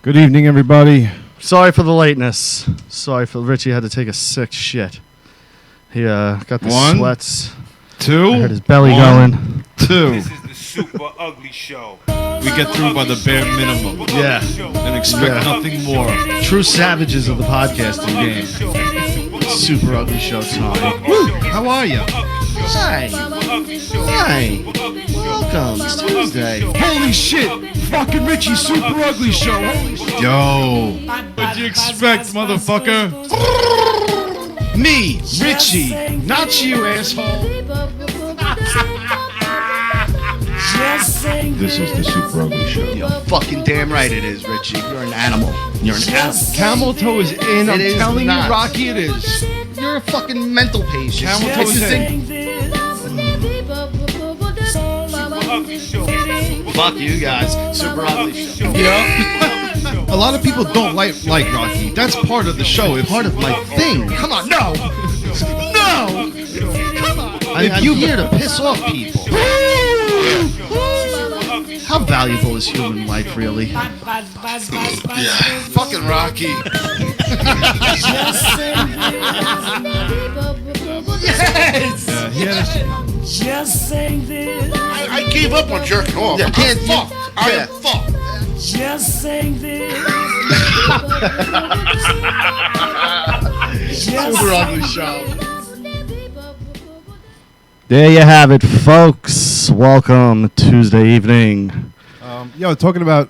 Good evening, everybody. Sorry for the lateness. Sorry for Richie had to take a sick shit. He got the sweats. Two. I heard his belly going. Two. This is the Superuglyshow. We get through by the bare minimum. Yeah. And expect nothing more. True savages of the podcasting game. Super Ugly Show time. Woo! How are you? Hi. Hi. Welcome. It's Tuesday. Holy shit! Fucking Richie, Super Ugly Show. Holy shit. Yo. What'd you expect, motherfucker? Me, Richie. Not you, asshole. This is the Super Ugly Show. You're fucking damn right it is, Richie. You're an animal. You're an animal. Camel toe is in. I'm telling not. you, Rocky, it is. You're a fucking mental patient. Camel toe is in. Fuck you guys. Super Ugly Show. Yeah. A lot of people don't like Rocky. That's part of the show. It's Part of my thing. Come on, no. No. Come on. I'm here to piss off people. How valuable is human life, really? Yeah. Fucking Rocky. Yes. Just saying this. I gave up on jerking off. Yeah, I'm can't- fucked. I am fucked. Just saying this. Super Ugly Show. There you have it, folks. Welcome Tuesday evening. Talking about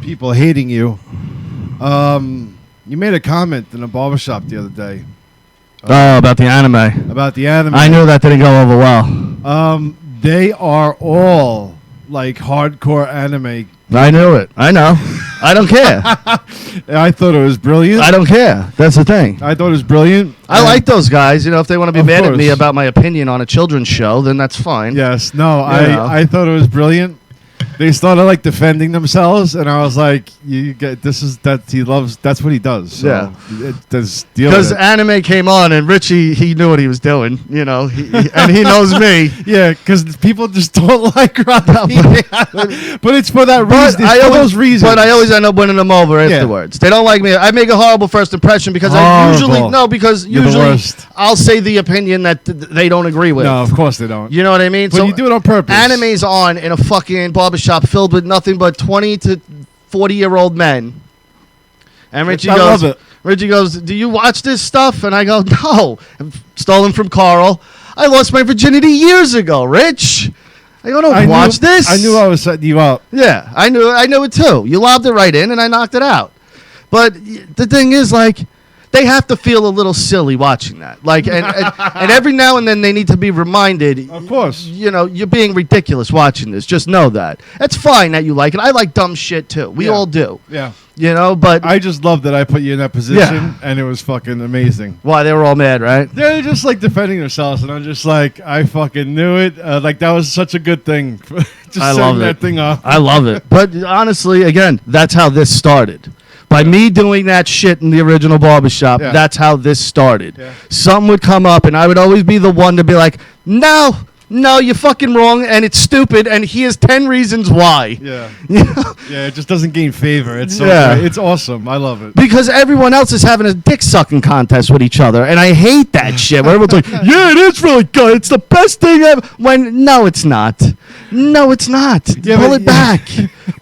people hating you. You made a comment in a barbershop the other day About the anime. about the anime. I knew that didn't go over well. They are all like hardcore anime. I knew it. I know. I don't care. I thought it was brilliant. I don't care. That's the thing. I thought it was brilliant. I like those guys. You know, if they want to be Of mad at me course. about my opinion on a children's show, then that's fine. Yes. No. know. I thought it was brilliant. They started like defending themselves, and I was like, "You get this is that he loves. That's what he does." So Yeah. Does deal Because with it. anime came on, and Richie, he knew what he was doing, you know, and he knows me. Yeah, because people just don't like Rocky. But it's for that reason. It's for those reasons. But I always end up winning them over afterwards. They don't like me. I make a horrible first impression because I usually Horrible. You're the usually worst. I'll say the opinion that they don't agree with. No, of course they don't. You know what I mean? But you do it on purpose. Anime's on in a fucking barbershop filled with nothing but 20 to 40-year-old men. And Richie I goes, love it. Richie goes, "Do you watch this stuff?" And I go, "No." Stolen from Carl. I lost my virginity years ago, Rich. I go, "Don't watch this." I knew I was setting you up. Yeah, I knew it too. You lobbed it right in, and I knocked it out. But the thing is, like, they have to feel a little silly watching that. Like, and every now and then they need to be reminded. Of course. You know, you're being ridiculous watching this. Just know that. It's fine that you like it. I like dumb shit too. We all do. Yeah. You know, but I just love that I put you in that position, and it was fucking amazing. why they were all mad, right? They're just like defending themselves, and I'm just like, I fucking knew it. Like that was such a good thing. Just I setting love that it. thing up. I love it. But honestly, again, that's how this started. By me doing that shit in the original barbershop, Yeah. that's how this started. Yeah. Something would come up, and I would always be the one to be like, no, you're fucking wrong, and it's stupid, and here's 10 reasons why. Yeah. You know? Yeah, it just doesn't gain favor. It's so Yeah. great. It's awesome. I love it. Because everyone else is having a dick sucking contest with each other, and I hate that shit. Where everyone's like, "Yeah, it is really good. It's the best thing ever." When no, it's not. No, it's not. Yeah, Pull but- it back.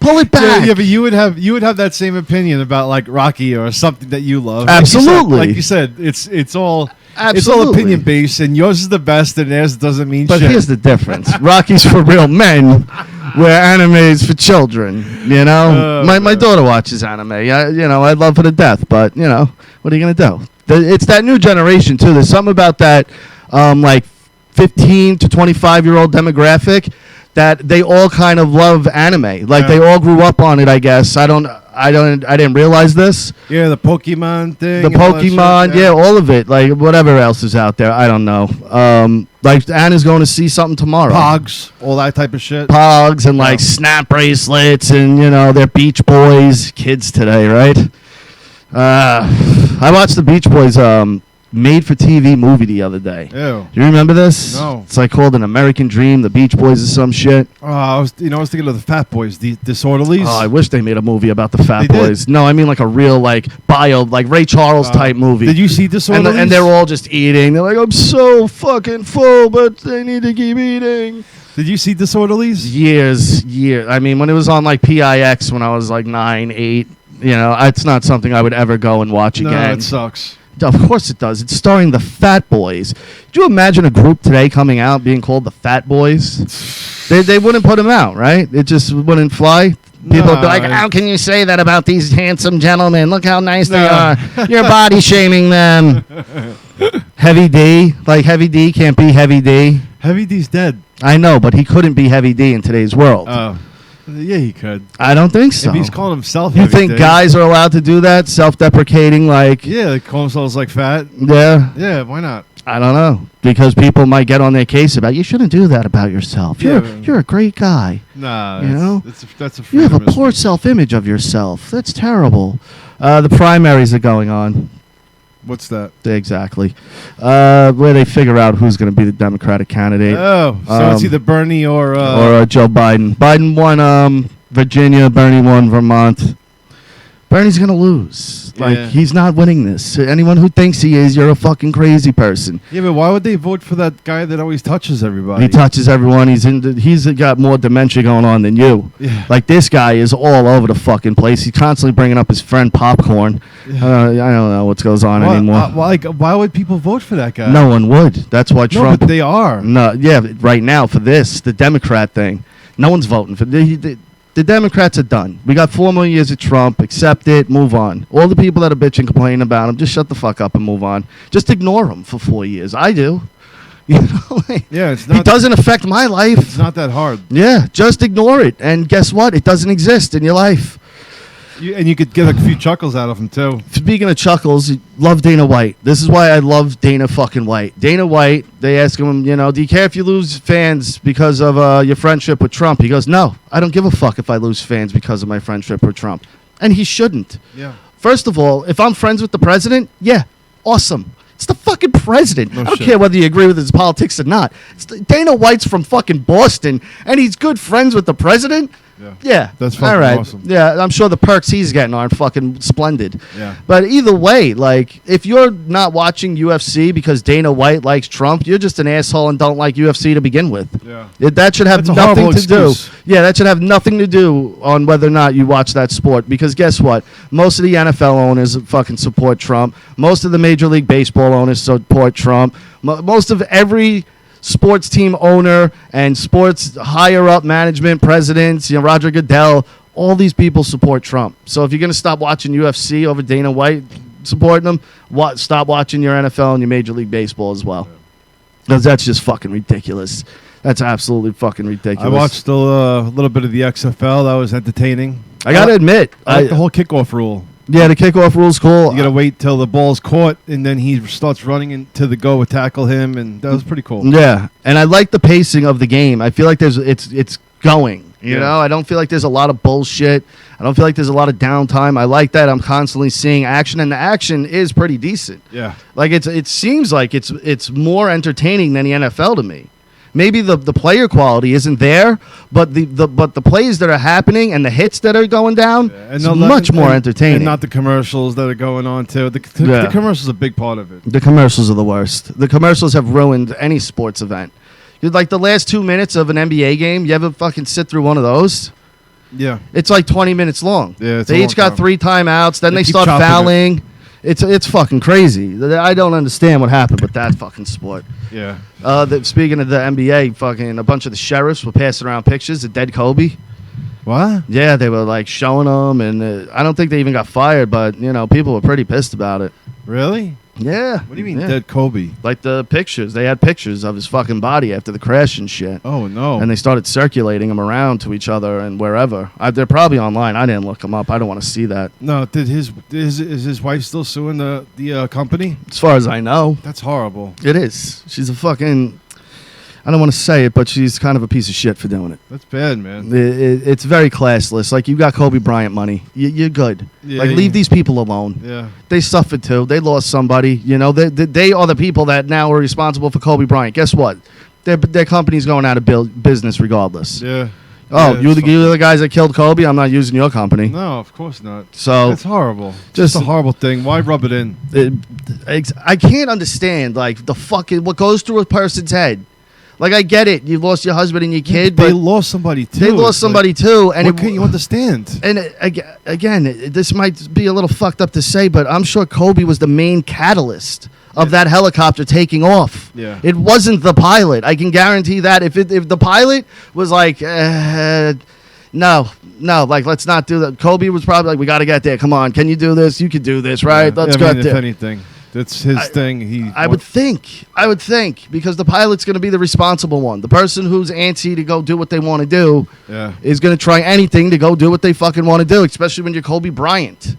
Pull it back. Yeah, but you would have that same opinion about like Rocky or something that you love. Absolutely. Like you said, it's all Absolutely. opinion based, and yours is the best, and theirs doesn't mean But shit. here's the difference: Rocky's for real men, where anime is for children. You know, my man. daughter watches anime. I love her to death. But you know, what are you gonna do? It's that new generation too. There's something about that, like 15 to 25-year-old demographic that they all kind of love anime. Like they all grew up on it. I guess I didn't realize this. Yeah, the Pokemon thing. The and all that shit, Pokemon, yeah, all of it. Like whatever else is out there, I don't know. Like Anna's going to see something tomorrow. Pogs, all that type of shit. Pogs and like Yeah. snap bracelets and they're Beach Boys kids today, right? I watched the Beach Boys made-for-TV movie the other day. Ew. Do you remember this? No. It's like called An American Dream, The Beach Boys or some shit. I was thinking of the Fat Boys, the Disorderlies. Oh, I wish they made a movie about the Fat They did? Boys. No, I mean like a real like bio, like Ray Charles type movie. Did you see Disorderlies? And they're all just eating. They're like, I'm so fucking full, but they need to keep eating. Did you see Disorderlies? Years. I mean, when it was on like PIX when I was like 9, 8, it's not something I would ever go and watch No, again. it sucks. Of course it does. It's starring the Fat Boys. Could you imagine a group today coming out being called the Fat Boys? They wouldn't put them out, right? It just wouldn't fly. People would be like, how can you say that about these handsome gentlemen? Look how nice they are. You're body shaming them. Heavy D. Like Heavy D can't be Heavy D. Heavy D's dead. I know, but he couldn't be Heavy D in today's world. Oh. Yeah, he could. I don't think so. If he's calling himself You Heavy think D. guys are allowed to do that? Self-deprecating, like... Yeah, they call themselves like fat. Yeah. Yeah, why not? I don't know. Because people might get on their case about, you shouldn't do that about yourself. You're a great guy. Nah, You know? that's a You have a freedom of poor speech. self-image of yourself. That's terrible. The primaries are going on. What's that? Exactly. Where they figure out who's going to be the Democratic candidate. Oh, so it's either Bernie or Joe Biden. Biden won Virginia. Bernie won Vermont. Bernie's going to lose. Like, Yeah. he's not winning this. Anyone who thinks he is, you're a fucking crazy person. Yeah, but why would they vote for that guy that always touches everybody? He touches everyone. He's got more dementia going on than you. Yeah. Like, this guy is all over the fucking place. He's constantly bringing up his friend Popcorn. I don't know what goes on anymore. Why would people vote for that guy? No one would. That's why No, Trump. but they are. No, yeah, right now for this, the Democrat thing, no one's voting for. The Democrats are done. We got 4 more years of Trump. Accept it. Move on. All the people that are bitching and complaining about him, just shut the fuck up and move on. Just ignore him for 4 years. I do. You know, Yeah, it's he not. doesn't affect my life. It's not that hard. Yeah, just ignore it. And guess what? It doesn't exist in your life. And you could get a few chuckles out of him too. Speaking of chuckles, love Dana White. This is why I love Dana fucking White. Dana White, they ask him, do you care if you lose fans because of your friendship with Trump? He goes, no, I don't give a fuck if I lose fans because of my friendship with Trump. And he shouldn't. Yeah. First of all, if I'm friends with the president, yeah, awesome. It's the fucking president. No I don't shit. care whether you agree with his politics or not. Dana White's from fucking Boston, and he's good friends with the president. Yeah. That's fucking all right. awesome. Yeah, I'm sure the perks he's getting aren't fucking splendid. Yeah. But either way, like, if you're not watching UFC because Dana White likes Trump, you're just an asshole and don't like UFC to begin with. Yeah. That should have That's a nothing horrible to do. excuse. Yeah, that should have nothing to do on whether or not you watch that sport. Because guess what? Most of the NFL owners fucking support Trump. Most of the Major League Baseball owners support Trump. Most of every sports team owner and sports higher up management presidents, Roger Goodell, all these people support Trump. So if you're going to stop watching UFC over Dana White supporting them, stop watching your NFL and your Major League Baseball as well. Because that's just fucking ridiculous. That's absolutely fucking ridiculous. I watched a little bit of the XFL. That was entertaining. I got to admit. I like the whole kickoff rule. Yeah, the kickoff rule's cool. You got to wait till the ball's caught, and then he starts running into the go, tackle him, and that was pretty cool. Yeah, and I like the pacing of the game. I feel like it's going. You know, I don't feel like there's a lot of bullshit. I don't feel like there's a lot of downtime. I like that. I'm constantly seeing action, and the action is pretty decent. Yeah. Like it seems like it's more entertaining than the NFL to me. Maybe the player quality isn't there, but the plays that are happening and the hits that are going down is much more entertaining. And not the commercials that are going on too. The commercials are a big part of it. The commercials are the worst. The commercials have ruined any sports event. Like the last 2 minutes of an NBA game, you ever fucking sit through one of those? Yeah. It's like 20 minutes long. Yeah, it's they a each long got time. 3 timeouts. Then they keep start chopping it. fouling. It's fucking crazy. I don't understand what happened with that fucking sport. Yeah. Speaking of the NBA, fucking a bunch of the sheriffs were passing around pictures of dead Kobe. What? Yeah, they were like showing them, and I don't think they even got fired, but people were pretty pissed about it. Really? Yeah. What do you mean Yeah. dead Kobe? Like the pictures. They had pictures of his fucking body after the crash and shit. Oh no. And they started circulating them around to each other and wherever. They're probably online. I didn't look them up. I don't want to see that. No, is his wife still suing the company? As far as I know, That's horrible. it is. She's a fucking... I don't want to say it, but she's kind of a piece of shit for doing it. That's bad, man. It's very classless. Like, you got Kobe Bryant money. You're good. Yeah, like, leave these people alone. Yeah. They suffered too. They lost somebody. You know, they are the people that now are responsible for Kobe Bryant. Guess what? Their company's going out of business regardless. Yeah. Oh, Yeah, you're the guys that killed Kobe? I'm not using your company. No, of course not. So it's horrible. just Just a horrible thing. Why rub it in? I can't understand, like, the fucking what goes through a person's head. Like, I get it. You lost your husband and your kid, They but lost somebody too. they lost It's somebody like, too. And what can you understand? And again, this might be a little fucked up to say, but I'm sure Kobe was the main catalyst of that helicopter taking off. Yeah. It wasn't the pilot. I can guarantee that if the pilot was like, no, like, let's not do that. Kobe was probably like, we got to get there. Come on, can you do this? You could do this, right? Yeah. Let's I go mean, there. if anything, that's his thing. I would think, because the pilot's going to be the responsible one. The person who's antsy to go do what they want to do is going to try anything to go do what they fucking want to do, especially when you're Kobe Bryant.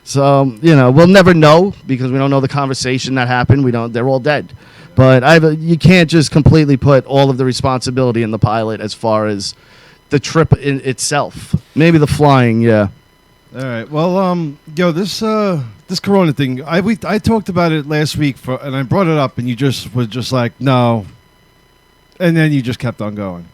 So, you know, we'll never know because we don't know the conversation that happened. They're all dead. But you can't just completely put all of the responsibility in the pilot as far as the trip in itself. Maybe the flying, yeah. All right. Well, this Corona thing, I talked about it last week and I brought it up, and you just was just like, no, and then you just kept on going.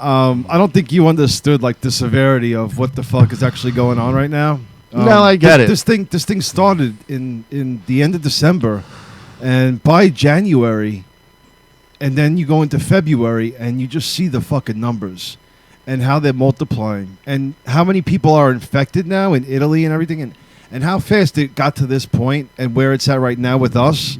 I don't think you understood, like, the severity of what the fuck is actually going on right now. No, I get it. This thing started in the end of December, and by January, and then you go into February, and you just see the fucking numbers and how they're multiplying, and how many people are infected now in Italy and everything, and how fast it got to this point and where it's at right now with us.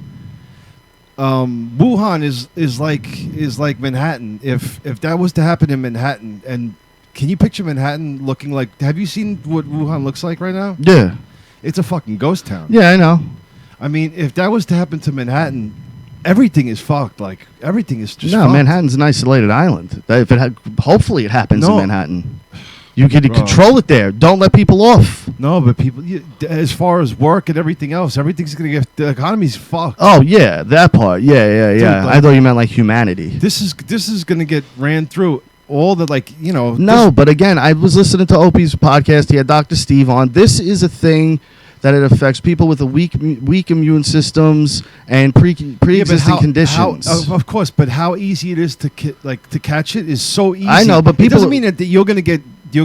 Wuhan is like Manhattan. If that was to happen in Manhattan, and can you picture Manhattan looking like? Have you seen what Wuhan looks like right now? Yeah. It's a fucking ghost town. Yeah, I know. I mean, if that was to happen to Manhattan, everything is fucked. Like, everything is just No, fucked. Manhattan's an isolated island. If hopefully it happens in No. Manhattan. You can Bro. control it there. Don't let people off. No, but people, as far as work and everything else, everything's gonna get, the economy's fucked. Oh yeah, that part. Yeah. Dude, like- I thought you meant like humanity. This is gonna get ran through all the, like, you know. No, but again, I was listening to Opie's podcast. He had Dr. Steve on. This is a thing that it affects people with a weak immune systems and pre-existing conditions. Of course, but how easy it is to catch it is so easy. I know, but it people- doesn't mean that you're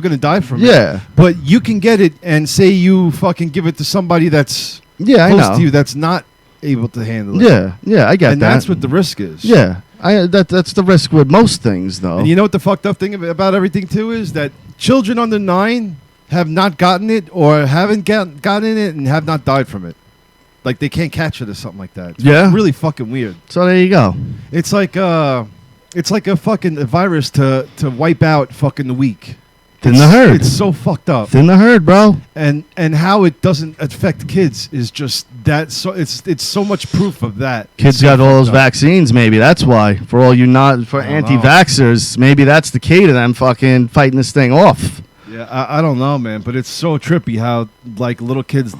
gonna die from it. Yeah. But you can get it, and say you fucking give it to somebody that's Yeah, I close know. to you that's not able to handle it. Yeah, I get And that. that's what the risk is. Yeah, that's the risk with most things, though. And you know what the fucked up thing about everything too is that children under 9 have not gotten it, or haven't gotten it and have not died from it. Like, they can't catch it or something like that. It's really fucking weird. So there you go. It's like a fucking virus to wipe out fucking the weak. Thin the herd. It's so fucked up. Thin the herd, bro. And how it doesn't affect kids is just that. So it's so much proof of that. Kids It's so got all those fucked up. vaccines. Maybe that's why. For all you not for I don't know. anti-vaxxers, maybe that's the key to them fucking fighting this thing off. Yeah, I don't know, man, but it's so trippy how, like, little kids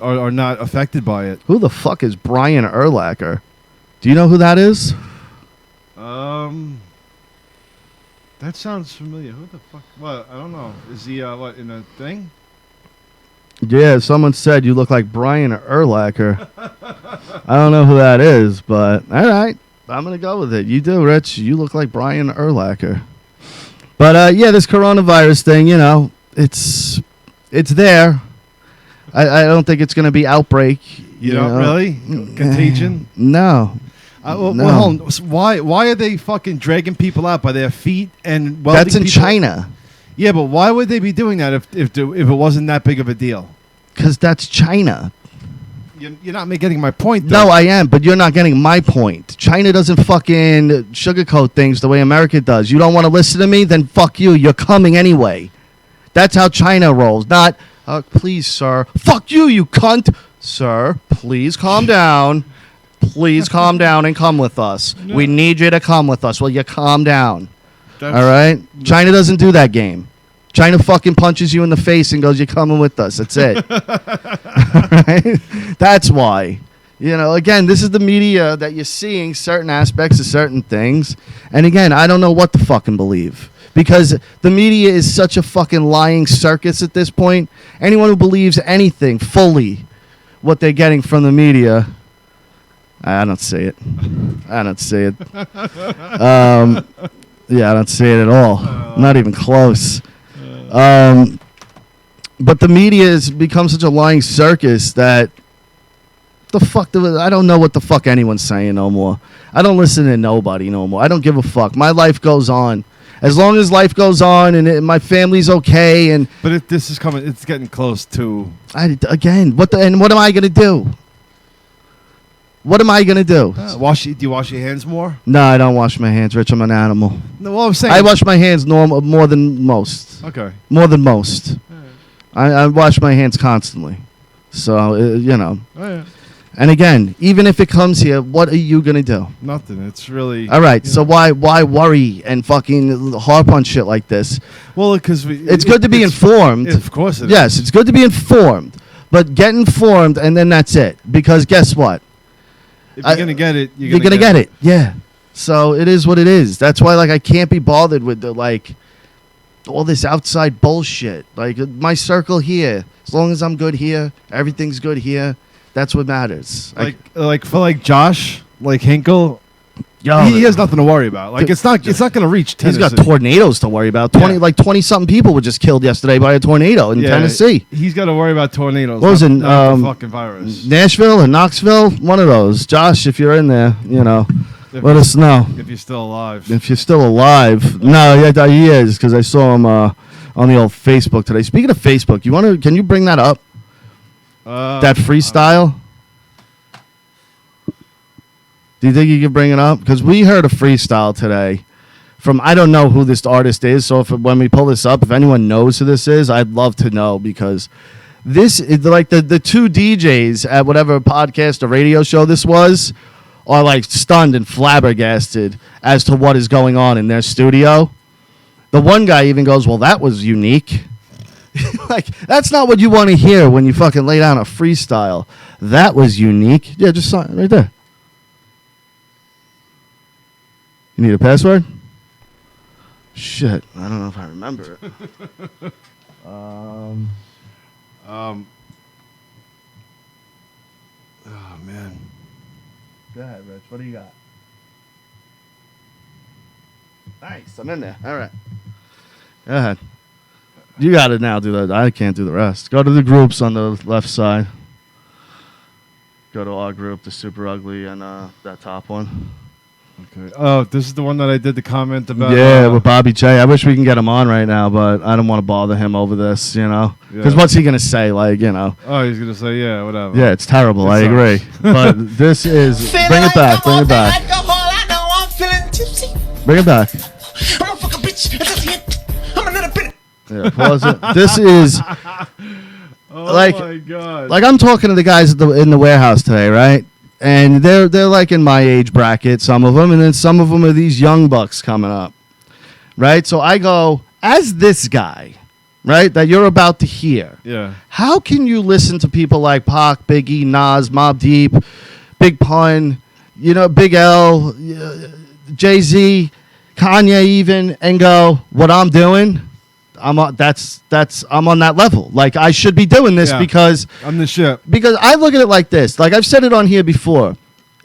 are not affected by it. Who the fuck is Brian Urlacher? Do you know who that is? That sounds familiar. Who the fuck? What? I don't know. Is he what, in a thing? Yeah, someone said you look like Brian Urlacher. I don't know who that is, but all right, I'm gonna go with it. You do, Rich. You look like Brian Urlacher. But yeah, this coronavirus thing, you know, it's there. I don't think it's gonna be outbreak. You don't really? Contagion? No. Well, No. hold on. Why are they fucking dragging people out by their feet and welding That's in people? China. Yeah, but why would they be doing that if it wasn't that big of a deal? Because that's China. You're not getting my point, though. No, I am, but you're not getting my point. China doesn't fucking sugarcoat things the way America does. You don't want to listen to me? Then fuck you. You're coming anyway. That's how China rolls. Not, please, sir. Fuck you, you cunt. Sir, please calm down. Please calm down and come with us. No. We need you to come with us. Will you calm down? That's- All right? China doesn't do that game. China fucking punches you in the face and goes, you're coming with us. That's it. All right? That's why. You know, again, this is the media that you're seeing certain aspects of certain things. And again, I don't know what to fucking believe. Because the media is such a fucking lying circus at this point. Anyone who believes anything fully what they're getting from the media, I don't see it. I don't see it. Yeah, I don't see it at all. Not even close. But the media has become such a lying circus that I don't know what the fuck anyone's saying no more. I don't listen to nobody no more. I don't give a fuck. My life goes on. As long as life goes on and my family's okay, but if this is coming, it's getting close to. What am I gonna do? What am I gonna do? Do you wash your hands more? No, I don't wash my hands, Rich. I'm an animal. No, well, I'm saying I wash my hands more than most. Okay. More than most. I wash my hands constantly. So you know. Oh, yeah. And again, even if it comes here, what are you gonna do? Nothing. It's really all right. So why worry and fucking harp on shit like this? Well, because it's good to be informed. Of course, it is. Yes, it's good to be informed, but get informed and then that's it. Because guess what? If you're gonna get it, you're gonna get it. Yeah. So it is what it is. That's why, like, I can't be bothered with all this outside bullshit. Like my circle here, as long as I'm good here, everything's good here. That's what matters. For Josh, Hinkle, he has nothing to worry about. It's not going to reach Tennessee. He's got tornadoes to worry about. 20 something people were just killed yesterday by a tornado in Tennessee. He's got to worry about tornadoes. What was it? The fucking virus. Nashville or Knoxville? One of those. Josh, if you're in there, let us know. If you're still alive. If you're still alive. No, yeah, he is, because I saw him on the old Facebook today. Speaking of Facebook, can you bring that up? That freestyle? Do you think you can bring it up? Because we heard a freestyle today from, I don't know who this artist is, so when we pull this up, if anyone knows who this is, I'd love to know, because this is like the two DJs at whatever podcast or radio show this was are like stunned and flabbergasted as to what is going on in their studio. The one guy even goes, well, that was unique. Like, that's not what you want to hear when you fucking lay down a freestyle. That was unique. Yeah, just sign right there. You need a password? Shit, I don't know if I remember it. Oh man. Go ahead, Rich. What do you got? Nice, I'm in there. All right. Go ahead. You got it now. Do that. I can't do the rest. Go to the groups on the left side. Go to our group, the Super Ugly, and that top one. Okay. Oh, this is the one that I did the comment about. Yeah, with Bobby J. I wish we can get him on right now, but I don't want to bother him over this, Because what's he going to say, Oh, he's going to say, yeah, whatever. Yeah, it's terrible. I agree. But this is... Bring it back. Bring it back. Bring it back. I'm a fucking bitch. I'm another bitch. Yeah, pause it. This is... Oh, my God. Like, I'm talking to the guys in the warehouse today, right? And they're like in my age bracket, some of them, and then some of them are these young bucks coming up, right? So I go, as this guy, right, that you're about to hear, how can you listen to people like Pac, Biggie, Nas, Mobb Deep, Big Pun, Big L, Jay-Z, Kanye even, and go, what I'm doing, I'm on that level. Like, I should be doing this because I'm the shit. Because I look at it like this. Like, I've said it on here before.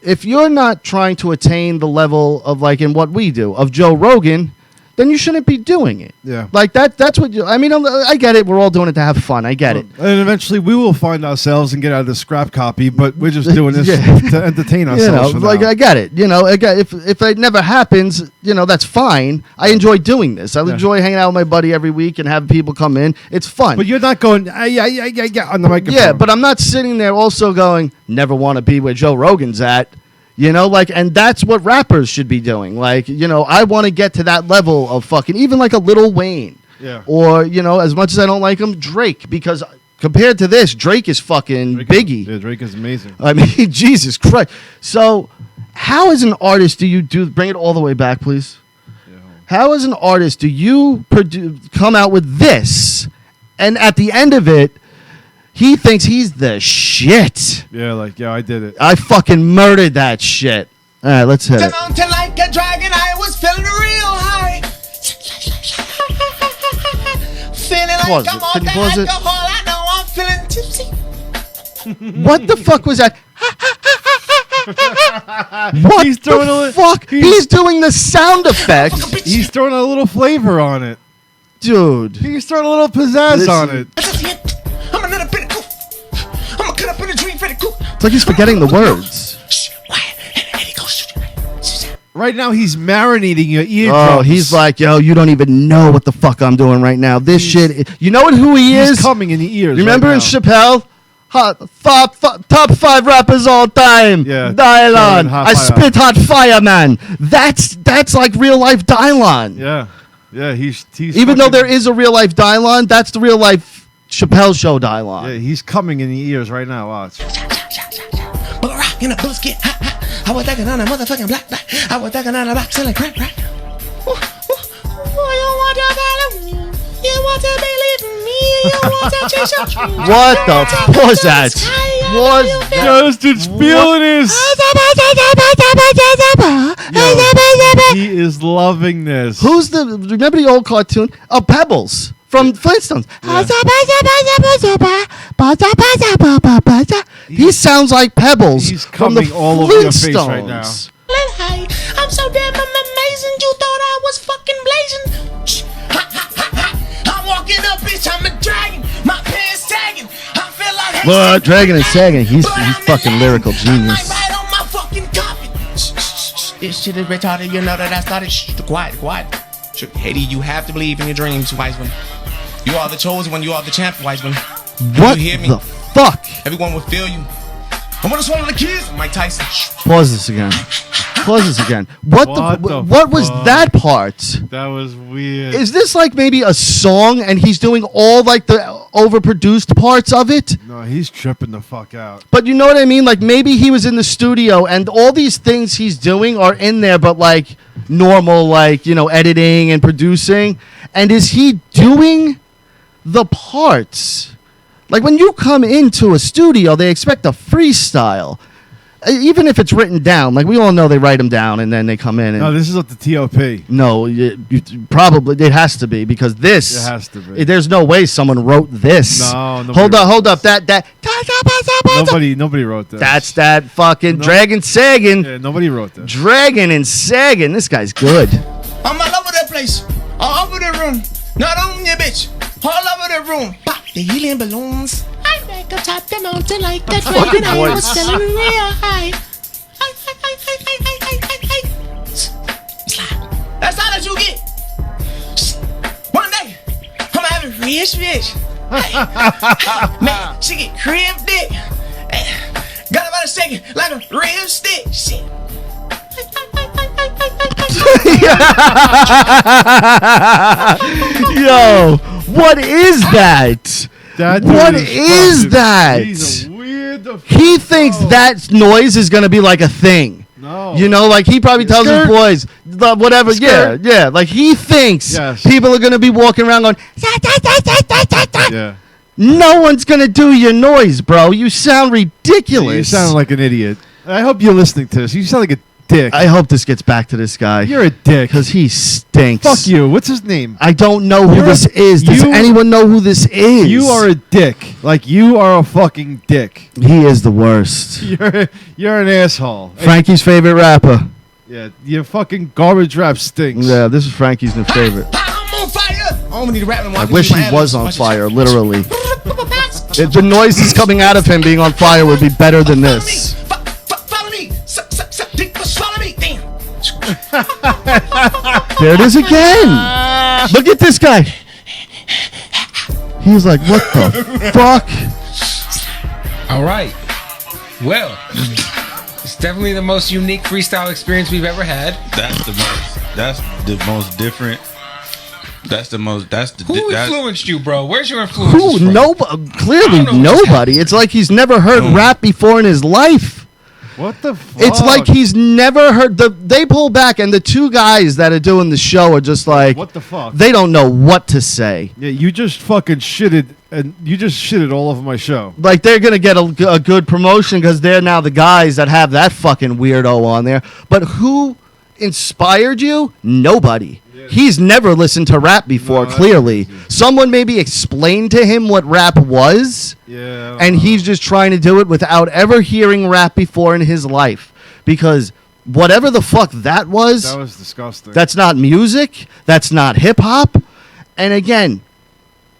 If you're not trying to attain the level of, like, in what we do, of Joe Rogan, then you shouldn't be doing it. Yeah. Like, that's what I get it. We're all doing it to have fun. I get it. And eventually we will find ourselves and get out of the scrap copy, but we're just doing this to entertain ourselves. I get it. If it never happens, that's fine. I enjoy doing this. I enjoy hanging out with my buddy every week and having people come in. It's fun. But you're not going, yeah, on the microphone. Yeah, but I'm not sitting there also going, never want to be where Joe Rogan's at. And that's what rappers should be doing. Like, I want to get to that level of fucking, even like a Lil Wayne. Yeah. Or, as much as I don't like him, Drake. Because compared to this, Drake is fucking Biggie. Drake is amazing. I mean, Jesus Christ. So, how as an artist do you bring it all the way back, please? Yeah. How as an artist do you come out with this, and at the end of it, He thinks he's the shit. Yeah, like, yeah, I did it. I fucking murdered that shit. All right, let's hit it. Mountain like a dragon, I was feeling real high. Feeling Pause like it. I'm on Can you the pause it? alcohol. I know I'm feeling tipsy. What the fuck was that? What He's throwing the a- fuck? He's doing the sound effects. He's throwing a little flavor on it. Dude. He's throwing a little pizzazz Listen. on it. I'm a little bit cool. I'm a cut up in a dream for the cool. It's like he's forgetting the words. Shh, quiet. And he goes. Right now, he's marinating your eardrums. Oh, he's like, yo, you don't even know what the fuck I'm doing right now. This shit. You know who he he's is? coming in the ears. Remember right in now. Chappelle? Top 5 rappers all time. Yeah. Dylon. Hot I fire. spit hot fire, man. That's like real life Dylon. Yeah. Yeah, he's Even though fucking- there is a real life Dylon, that's the real life Chappelle show Dylon. Yeah, he's coming in the ears right now. Watch. But rock in a boots get hot, hot. I was thinking on a motherfucking black. I was thinking on a box selling crack. You want to follow me? You want to believe in me? You want to chase your dreams? What the fuck was that? Was that? Justin's feeling this. He is loving this. Who's the? Remember the old cartoon? Oh, Pebbles from Flintstones. He sounds like Pebbles He's from the coming all over your face right now. Flintstones. I'm so damn amazing. You thought I was fucking blazing. I'm walking up, bitch. I'm a dragon. My pants sagging. I feel like What? Dragon and sagging. He's fucking lyrical genius. Right on my fucking carpet. This shit is retarded. You know that I started. Quiet. Haiti, you have to believe in your dreams, wise one. You are the chosen one. You are the champ, wise one. What you hear me? the fuck? Everyone will feel you. I'm gonna swallow the kids. Mike Tyson. Pause this again. What was fuck? that part? That was weird. Is this like maybe a song and he's doing all like the overproduced parts of it? No, he's tripping the fuck out. But you know what I mean? Like maybe he was in the studio and all these things he's doing are in there, but like normal, like, you know, editing and producing. And is he doing the parts? Like when you come into a studio, they expect a freestyle. Even if it's written down, like we all know they write them down and then they come in. And No, this is up the TOP. no, probably it has to be because this. It has to be. There's no way someone wrote this. No, nobody hold wrote up. That. Nobody wrote this. That's that fucking No. Dragon Sagan. Yeah, nobody wrote this. Dragon and Sagan. This guy's good. I'm all over the place. All over the room. Not on your bitch. All over the room. Pop the helium balloons. I back up top the mountain like that fucking dragon. I was voice. feeling real high. Slide. That's all that you get. One day, I'm gonna have a rich bitch. Man, she get crib dick. Got about a second like a real stick. Shit. Yo, what is that? That dude What is is fucking- that? He's a weird. He thinks that noise is gonna be like a thing. No. You know, like he probably tells his Skirt. boys, whatever. Skirt. Yeah. Like he thinks Yes. people are gonna be walking around going. Yeah. No one's gonna do your noise, bro. You sound ridiculous. You sound like an idiot. I hope you're listening to this. You sound like a dick. I hope this gets back to this guy. You're a dick. Because he stinks. Fuck you. What's his name? I don't know who You're this is. Does you- anyone know who this is? You are a dick. Like you are a fucking dick. He is the worst. You're an asshole. Frankie's favorite rapper. Yeah, your fucking garbage rap stinks. Yeah, this is Frankie's new favorite. I'm on fire. I don't need to rap no more. I can wish do he my was ad-libs. on fire, literally. If the noises coming out of him being on fire would be better than Follow me. this. Follow me. Suck, dick, swallow me. Damn. There it is again. Look at this guy. He's like, what the fuck? All right. Well, it's definitely the most unique freestyle experience we've ever had. That's the most different. Who influenced you, bro? Where's your influence Who? from? Clearly I don't know what's nobody. It's like he's never heard rap before in his life. What the fuck? It's like he's never heard they pull back and the two guys that are doing the show are just like, What the fuck? they don't know what to say. Yeah, you just fucking shitted and you just shit it all over my show. Like, they're going to get a good promotion because they're now the guys that have that fucking weirdo on there. But who inspired you? Nobody. Yeah. He's never listened to rap before, clearly. Someone maybe explained to him what rap was, and he's just trying to do it without ever hearing rap before in his life. Because whatever the fuck that was disgusting. That's not music. That's not hip-hop. And again,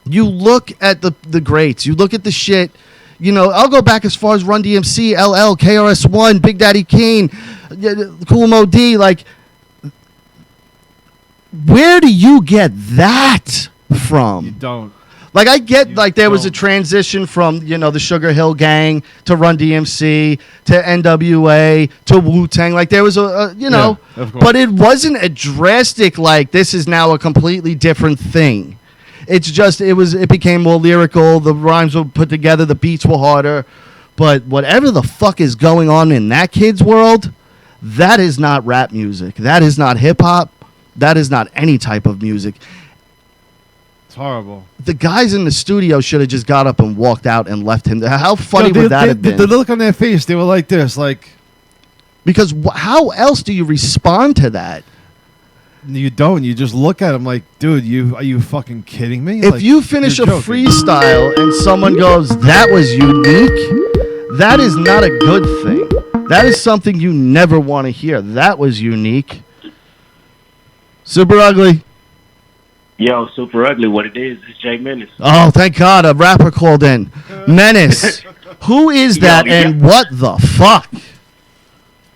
you look at the greats. You look at the shit. You know, I'll go back as far as Run DMC, LL, KRS-One, Big Daddy Kane, Kool Mo D. Like, where do you get that from? You don't. Like, I get, like, there was a transition from, you know, the Sugar Hill Gang to Run DMC to NWA to Wu-Tang. Like, there was you know, but it wasn't a drastic, like, this is now a completely different thing. It's just, it became more lyrical. The rhymes were put together. The beats were harder. But whatever the fuck is going on in that kid's world, that is not rap music. That is not hip-hop. That is not any type of music. It's horrible. The guys in the studio should have just got up and walked out and left him there. How funny would that have been? The look on their face, they were like this, like... Because how else do you respond to that? You don't. You just look at him like, dude, are you fucking kidding me? If like, you finish a freestyle and someone goes, that was unique, that is not a good thing. That is something you never want to hear. That was unique. Super Ugly. Yo, Super Ugly, what it is Jay Menace. Oh, thank God, a rapper called in. Menace. Who is that and what the fuck?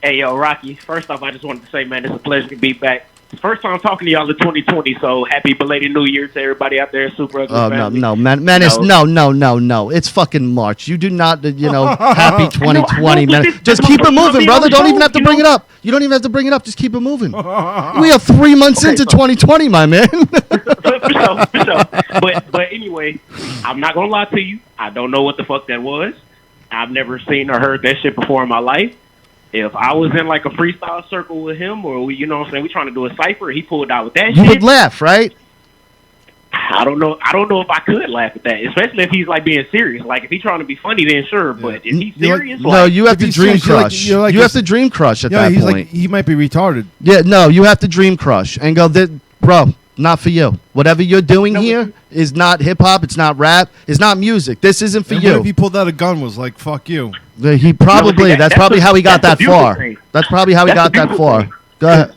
Hey, yo, Rocky, first off, I just wanted to say, man, it's a pleasure to be back. First time talking to y'all in 2020, so happy belated New Year to everybody out there, Super Ugly family. No, Menace, no. It's fucking March. You do not, happy 2020, Menace. Just keep it moving, brother. Don't even have to bring it up. You don't even have to bring it up. Just keep it moving. We are 3 months into 2020, my man. for sure. But anyway, I'm not going to lie to you. I don't know what the fuck that was. I've never seen or heard that shit before in my life. If I was in like a freestyle circle with him, or we trying to do a cipher, he pulled out with that shit. You would laugh, right? I don't know if I could laugh at that, especially if he's like being serious. Like if he's trying to be funny, then sure. But if he's serious, no, you have to dream crush. You have to dream crush at that point. Like, he might be retarded. Yeah, no, you have to dream crush and go, bro. Not for you. Whatever you're doing here is not hip hop. It's not rap. It's not music. This isn't for you. What if he pulled out a gun? Was like, fuck you. He probably. That's probably how he got that far. That's probably how he got that far. Go ahead.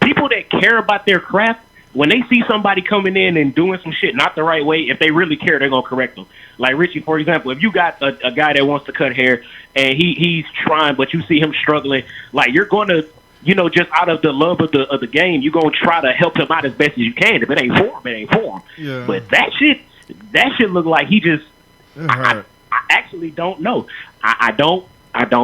People that care about their craft, when they see somebody coming in and doing some shit not the right way, if they really care, they're gonna correct them. Like Richie, for example, if you got a guy that wants to cut hair and he's trying, but you see him struggling, like you're gonna. Just out of the love of the game, you're going to try to help him out as best as you can. If it ain't for him, it ain't for him. Yeah. But that shit look like he just, I actually don't know. I don't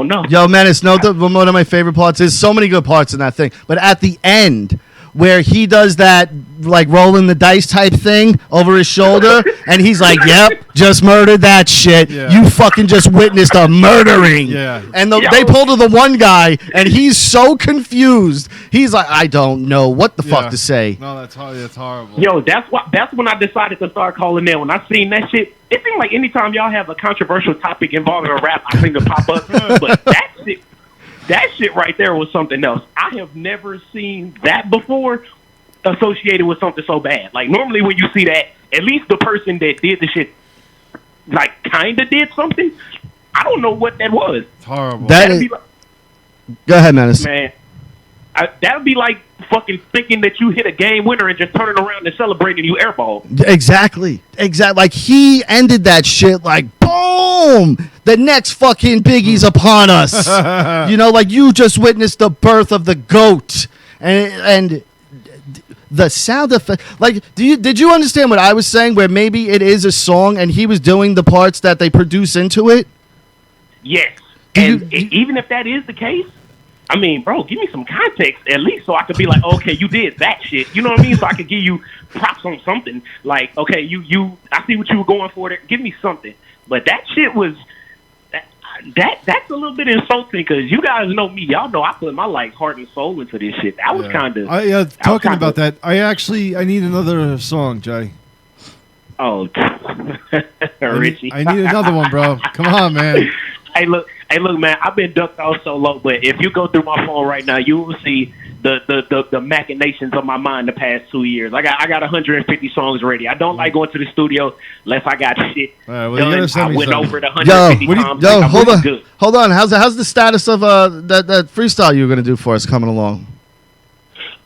know. Yo, man, it's one of my favorite parts. There's so many good parts in that thing. But at the end, where he does that, like, rolling the dice type thing over his shoulder, and he's like, yep, just murdered that shit. Yeah. You fucking just witnessed a murdering. Yeah. And they pull to the one guy, and he's so confused. He's like, I don't know what the fuck to say. No, that's horrible. Yo, that's when I decided to start calling in. When I seen that shit, it seemed like anytime y'all have a controversial topic involving a rap, I seem to pop up. But that shit right there was something else. I have never seen that before associated with something so bad. Like, normally when you see that, at least the person that did the shit, like, kind of did something. I don't know what that was. It's horrible. Go ahead, Menace. Man, that would be like fucking thinking that you hit a game winner and just turning around and celebrating you airball. Exactly. Like, he ended that shit like, boom! The next fucking Biggie's upon us. Like, you just witnessed the birth of the GOAT. And the sound effect. Like, did you understand what I was saying, where maybe it is a song and he was doing the parts that they produce into it? Yes. Even if that is the case, I mean, bro, give me some context at least so I could be like, okay, you did that shit. You know what I mean? So I could give you props on something. Like, okay, I see what you were going for there. Give me something. But that shit was that's a little bit insulting because you guys know me. Y'all know I put my heart and soul into this shit. That was kind of talking about that. I need another song, Jay. Oh, Richie. I need another one, bro. Come on, man. Hey, look, man. I've been ducked off so low, but if you go through my phone right now, you will see the machinations of my mind the past 2 years. I got 150 songs ready. I don't like going to the studio unless I got shit All right, well, you done. gotta send I me went something. over it 150 times. Yo, Like, I'm hold really on, good. hold on. How's the status of that freestyle you were gonna do for us coming along?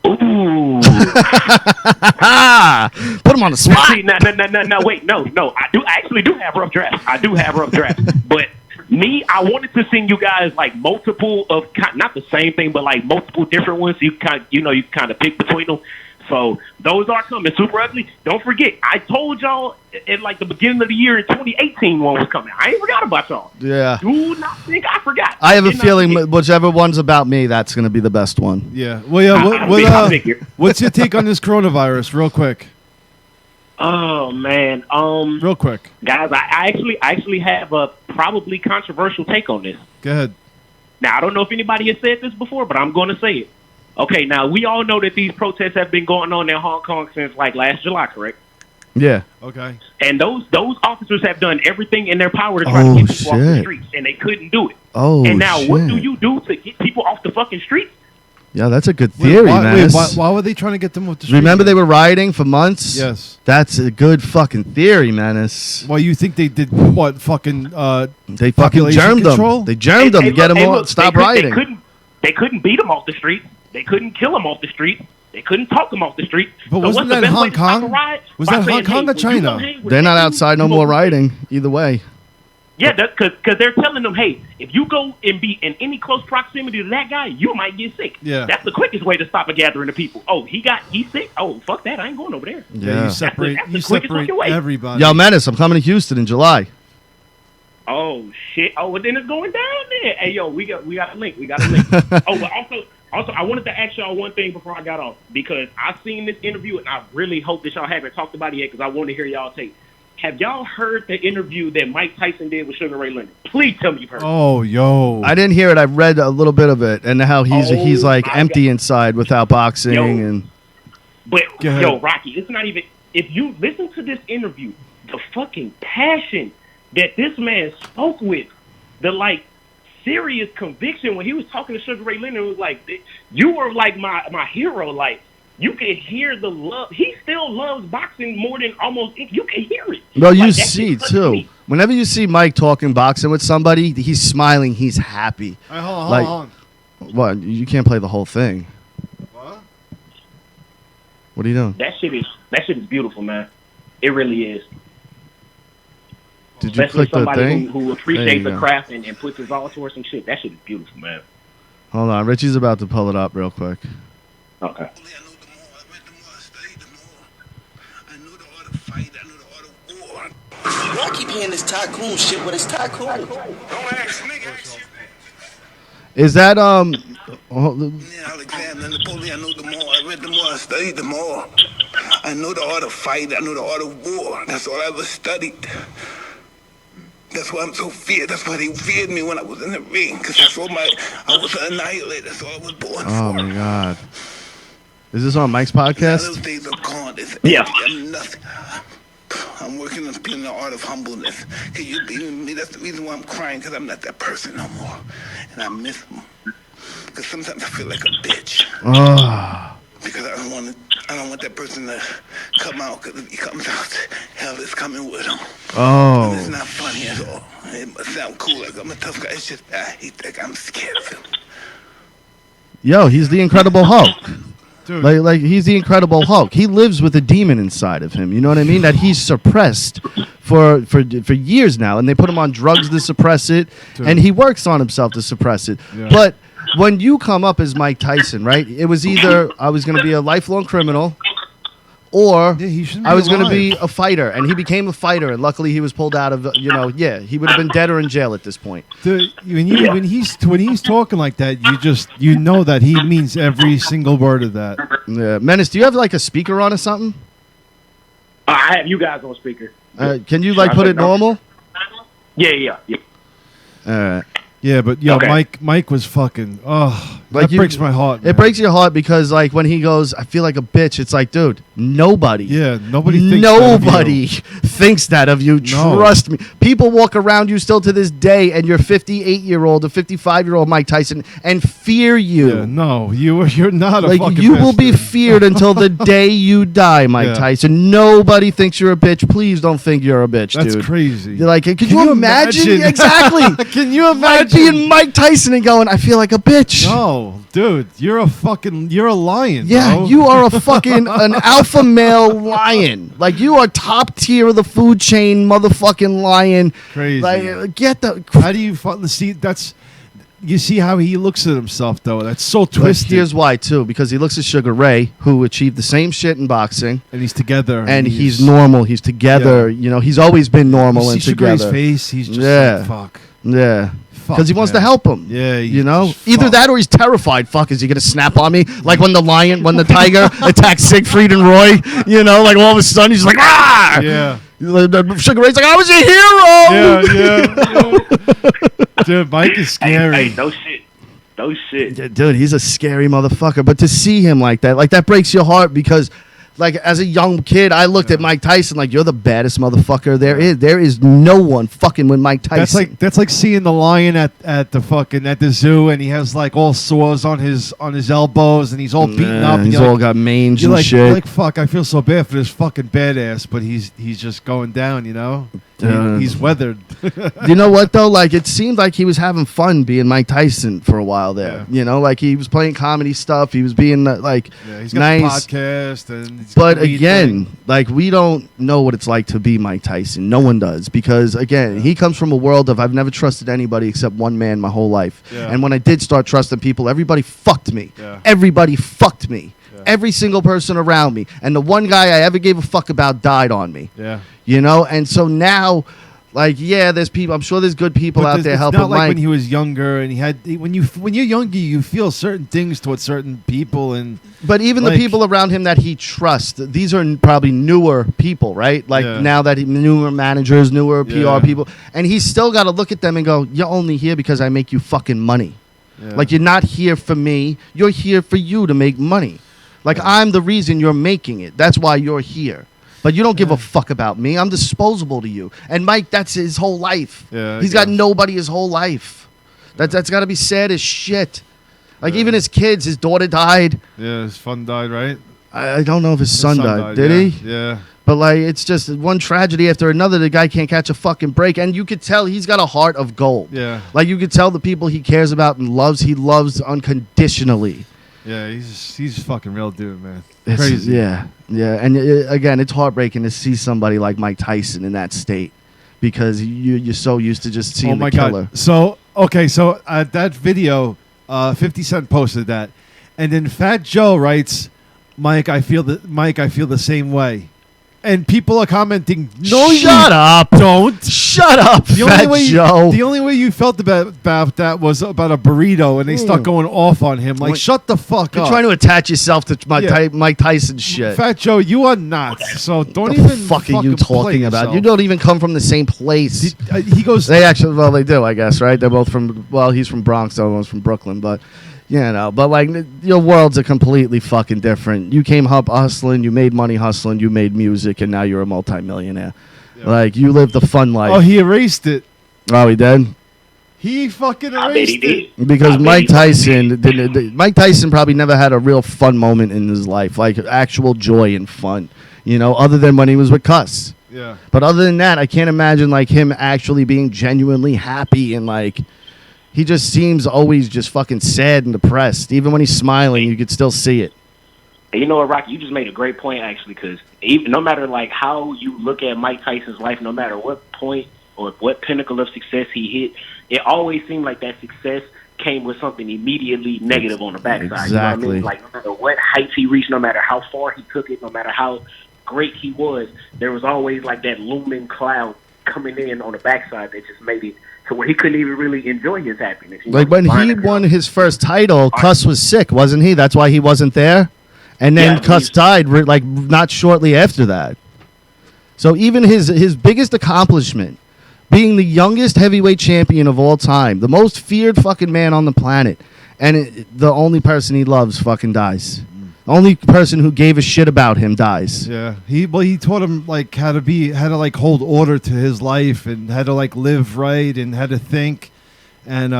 Ooh. Put him on the spot. See, no, wait, no. I actually do have rough drafts. But me, I wanted to send you guys like multiple of not the same thing, but like multiple different ones. So you kind of pick between them. So those are coming. Super Ugly. Don't forget, I told y'all at like the beginning of the year in 2018 one was coming. I ain't forgot about y'all. Yeah. Do not think I forgot. I have a did not feeling forget. whichever one's about me, that's gonna be the best one. Yeah. Well, yeah. I figure. What's your take on this coronavirus, real quick? Oh man. Real quick. Guys, I actually have a probably controversial take on this. Go ahead. Now, I don't know if anybody has said this before, but I'm going to say it. Okay, now, we all know that these protests have been going on in Hong Kong since, like, last July, correct? Yeah. Okay. And those officers have done everything in their power to try to get people off the shit. streets, and they couldn't do it. Oh, and now, what do shit. you do to get people off the fucking streets? Yeah, that's a good theory, man. Why were they trying to get them with the street? Remember they were rioting for months? Yes. That's a good fucking theory, man. Well, you think they did what? Fucking They fucking population germed control? them. They germed them to get them Hey, on, look, stop they rioting. They couldn't beat them off the street. They couldn't kill them off the street. They couldn't talk them off the street. But So wasn't what's the that best Hong way to stop a Kong? riot? Was By that saying, Hong Kong hey, or when you China? go hang with They're not that outside no dude, more you go- rioting. Either way. Yeah, because they're telling them, hey, if you go and be in any close proximity to that guy, you might get sick. Yeah. That's the quickest way to stop a gathering of people. Oh, he's sick? Oh, fuck that. I ain't going over there. Yeah, you separate. That's the You quickest separate fucking way. everybody. Yo, Menace, I'm coming to Houston in July. Oh, shit. Oh, well, then it's going down there. Hey, yo, we got a link. Oh, but also, I wanted to ask y'all one thing before I got off, because I seen this interview, and I really hope that y'all haven't talked about it yet, because I want to hear y'all take. Have y'all heard the interview that Mike Tyson did with Sugar Ray Leonard? Please tell me you've heard it. Oh, yo. I didn't hear it. I've read a little bit of it, and how he's like my empty God. inside without boxing. Yo. And But, Go ahead. yo, Rocky, it's not even... If you listen to this interview, the fucking passion that this man spoke with, the, like, serious conviction when he was talking to Sugar Ray Leonard, was like, you were, like, my hero. Like, you could hear the love. He still loves boxing more than almost... You can hear it. well, you Like, that see shit touched too. me. Whenever you see Mike talking boxing with somebody, he's smiling. He's happy. All right, hold Like- on. What? You can't play the whole thing. What? What are you doing? That shit is beautiful, man. It really is. Did you Especially click the somebody thing? who There appreciates you the go. craft and puts his all towards some shit. That shit is beautiful, man. Hold on, Richie's about to pull it up real quick. Okay. Y'all keep hearing this tycoon shit, but it's tycoon. Is that Yeah, Alexander Napoleon, I know the more. I read the more, I studied the more. I know the art of fight, I know the art of war. That's all I ever studied. That's why I'm so feared. That's why they feared me when I was in the ring. Because that's all I was an annihilator. That's all I was born Oh for. my God! Is this on Mike's Now podcast? those days are gone. It's Yeah. empty. I'm nothing. I'm working on being the art of humbleness. Can you believe in me? That's the reason why I'm crying, because I'm not that person no more. And I miss him. Because sometimes I feel like a bitch. Oh, Because I don't want that person to come out, because if he comes out, hell is coming with him. It's oh, not funny at all. It must sound cool, like I'm a tough guy. It's just I hate that guy. I'm scared of him. yo, he's the Incredible Hulk. Dude. Like he's the Incredible Hulk. He lives with a demon inside of him. You know what I mean? That he's suppressed for years now, and they put him on drugs to suppress it, Dude. and he works on himself to suppress it. Yeah. But when you come up as Mike Tyson, right? It was either I was going to be a lifelong criminal, or Yeah, he shouldn't I be was going to alive. be a fighter, and he became a fighter, and luckily he was pulled out of. He would have been dead or in jail at this point. When he's talking like that, you know that he means every single word of that. Yeah. Menace, do you have like a speaker on or something? I have you guys on speaker. Can you like put it normal? Yeah. All right. Yeah, but yo, Okay. Mike was fucking. Oh, Like that breaks my heart. It man. breaks your heart because like when he goes, I feel like a bitch. It's like, dude, nobody. Yeah, nobody thinks Nobody that of you. thinks that of you. No. Trust me. People walk around you still to this day, and you're 58-year-old or 55-year-old Mike Tyson, and fear you. Yeah, no, you're not a Like fucking you will be bastard. feared until the day you die, Mike Yeah. Tyson. Nobody thinks you're a bitch. Please don't think you're a bitch, That's dude. crazy. You're like, could Can you you imagine? imagine? Exactly. Can you Like imagine? being Mike Tyson and going, I feel like a bitch. No, dude, you're a lion. Yeah, bro. you are a fucking an alpha male lion. Like you are top tier of the food chain, motherfucking lion. Crazy. Like get the. How do you see? That's you see how he looks at himself though. That's so But twisted. here's why too, because he looks at Sugar Ray, who achieved the same shit in boxing, and he's together. and he's normal. He's together. Yeah. You know, he's always been normal You and see Sugar Ray's together. face. He's just Yeah. like, fuck. Yeah. Fuck, Because he wants to man. help him. Yeah, you know, just either fuck. that or he's terrified. Fuck, is he gonna snap on me? Like when the tiger attacked Siegfried and Roy. You know, like all of a sudden he's like, ah! Yeah. Sugar Ray's like, I was a hero. Yeah. Dude, Mike is scary. Hey, no shit. No shit. Yeah, dude, he's a scary motherfucker. But to see him like that breaks your heart because, like, as a young kid, I looked at Mike Tyson like, you're the baddest motherfucker there is. There is no one fucking with Mike Tyson. That's like seeing the lion at the zoo, and he has like all sores on his elbows, and he's all beaten up. and He's you're all like, got mange you're and like, shit. you're like, fuck, I feel so bad for this fucking badass, but he's just going down, you know. He's weathered. You know what though? Like it seemed like he was having fun being Mike Tyson for a while there. Yeah. You know, like he was playing comedy stuff. He was being like Yeah, he's got nice. the podcast, and he's got But the weed again, thing. like we don't know what it's like to be Mike Tyson. No one does because again, he comes from a world of I've never trusted anybody except one man my whole life. Yeah. And when I did start trusting people, everybody fucked me. Yeah. Everybody fucked me. Yeah. Every single person around me. And the one guy I ever gave a fuck about died on me. Yeah. You know? And so now, like, yeah, there's people. I'm sure there's good people out there it's helping not like Mike. when he was younger, and when you're younger, you feel certain things towards certain people, and But even the like- people around him that he trusts, these are probably newer people, right? Like Yeah. now that newer managers, newer PR Yeah. people, and he's still got to look at them and go, "You're only here because I make you fucking money. yeah. Like you're not here for me. You're here for you to make money. Like I'm the reason you're making it. That's why you're here." But you don't give a fuck about me. I'm disposable to you. And Mike, that's his whole life. Yeah, I He's got guess. nobody his whole life. That's got to be sad as shit. Like even his kids, his daughter died. Yeah, his son died, right? I don't know if his son died. Did yeah. he? Yeah. But like, it's just one tragedy after another. The guy can't catch a fucking break, and you could tell he's got a heart of gold. Yeah. Like you could tell the people he cares about and loves, he loves unconditionally. Yeah, he's a fucking real dude, man. It's- Crazy. Yeah, yeah. And again, it's heartbreaking to see somebody like Mike Tyson in that state because you're so used to just seeing Oh my the killer. god. So that video, 50 Cent posted that, and then Fat Joe writes, "Mike, I feel the same way," and people are commenting, "No, Shut you up! don't." Shut up, Fat Joe. The only way you felt about that was about a burrito, and they start going off on him. Like, Wait, shut the fuck You're up. trying to attach yourself to Yeah. Mike Tyson shit. Fat Joe, you are not. So don't What even the fuck are you fucking play talking about? yourself. You don't even come from the same place. He goes. They actually, well, they do, I guess, right? They're both from, well, he's from Bronx, the other one's from Brooklyn, but, you know, but like, your worlds are completely fucking different. You came up hustling, you made money hustling, you made music, and now you're a multimillionaire. Like, you live the fun life. Oh, he erased it. Oh, he did? He fucking I bet erased he it. did. Because I bet Mike he Tyson, Mike Tyson probably never had a real fun moment in his life, like actual joy and fun, you know, other than when he was with Cuss. Yeah. But other than that, I can't imagine like him actually being genuinely happy and like he just seems always just fucking sad and depressed. Even when he's smiling, you could still see it. And you know what, Rocky? You just made a great point, actually, because no matter like how you look at Mike Tyson's life, no matter what point or what pinnacle of success he hit, it always seemed like that success came with something immediately negative on the backside. You know what I Exactly. mean? Like, no matter what heights he reached, no matter how far he took it, no matter how great he was, there was always like that looming cloud coming in on the backside that just made it to where he couldn't even really enjoy his happiness. You Like know, when fine he if- won his first title, Cuss was sick, wasn't he? That's why he wasn't there. And then Yeah, Cuss he's- died like not shortly after that. So even his biggest accomplishment being the youngest heavyweight champion of all time, the most feared fucking man on the planet, and the only person he loves fucking dies. The only person who gave a shit about him dies. Yeah, he taught him like how to like hold order to his life and how to like live right and how to think, and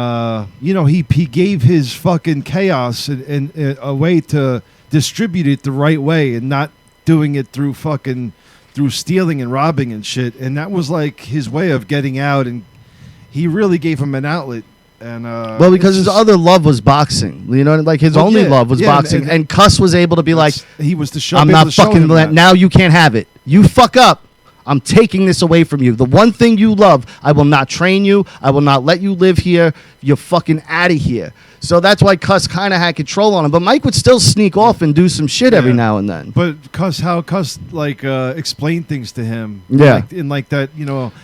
he gave his fucking chaos and a way to distribute it the right way and not doing it through stealing and robbing and shit, and that was like his way of getting out, and he really gave him an outlet. And well, because his other love was boxing, like his only love was boxing, and Cuss was able to be like, he was the show. I'm not fucking now. You can't have it. You fuck up. I'm taking this away from you. The one thing you love, I will not train you. I will not let you live here. You're fucking out of here. So that's why Cuss kind of had control on him. But Mike would still sneak off and do some shit every now and then. But Cuss explained things to him. Yeah. In that,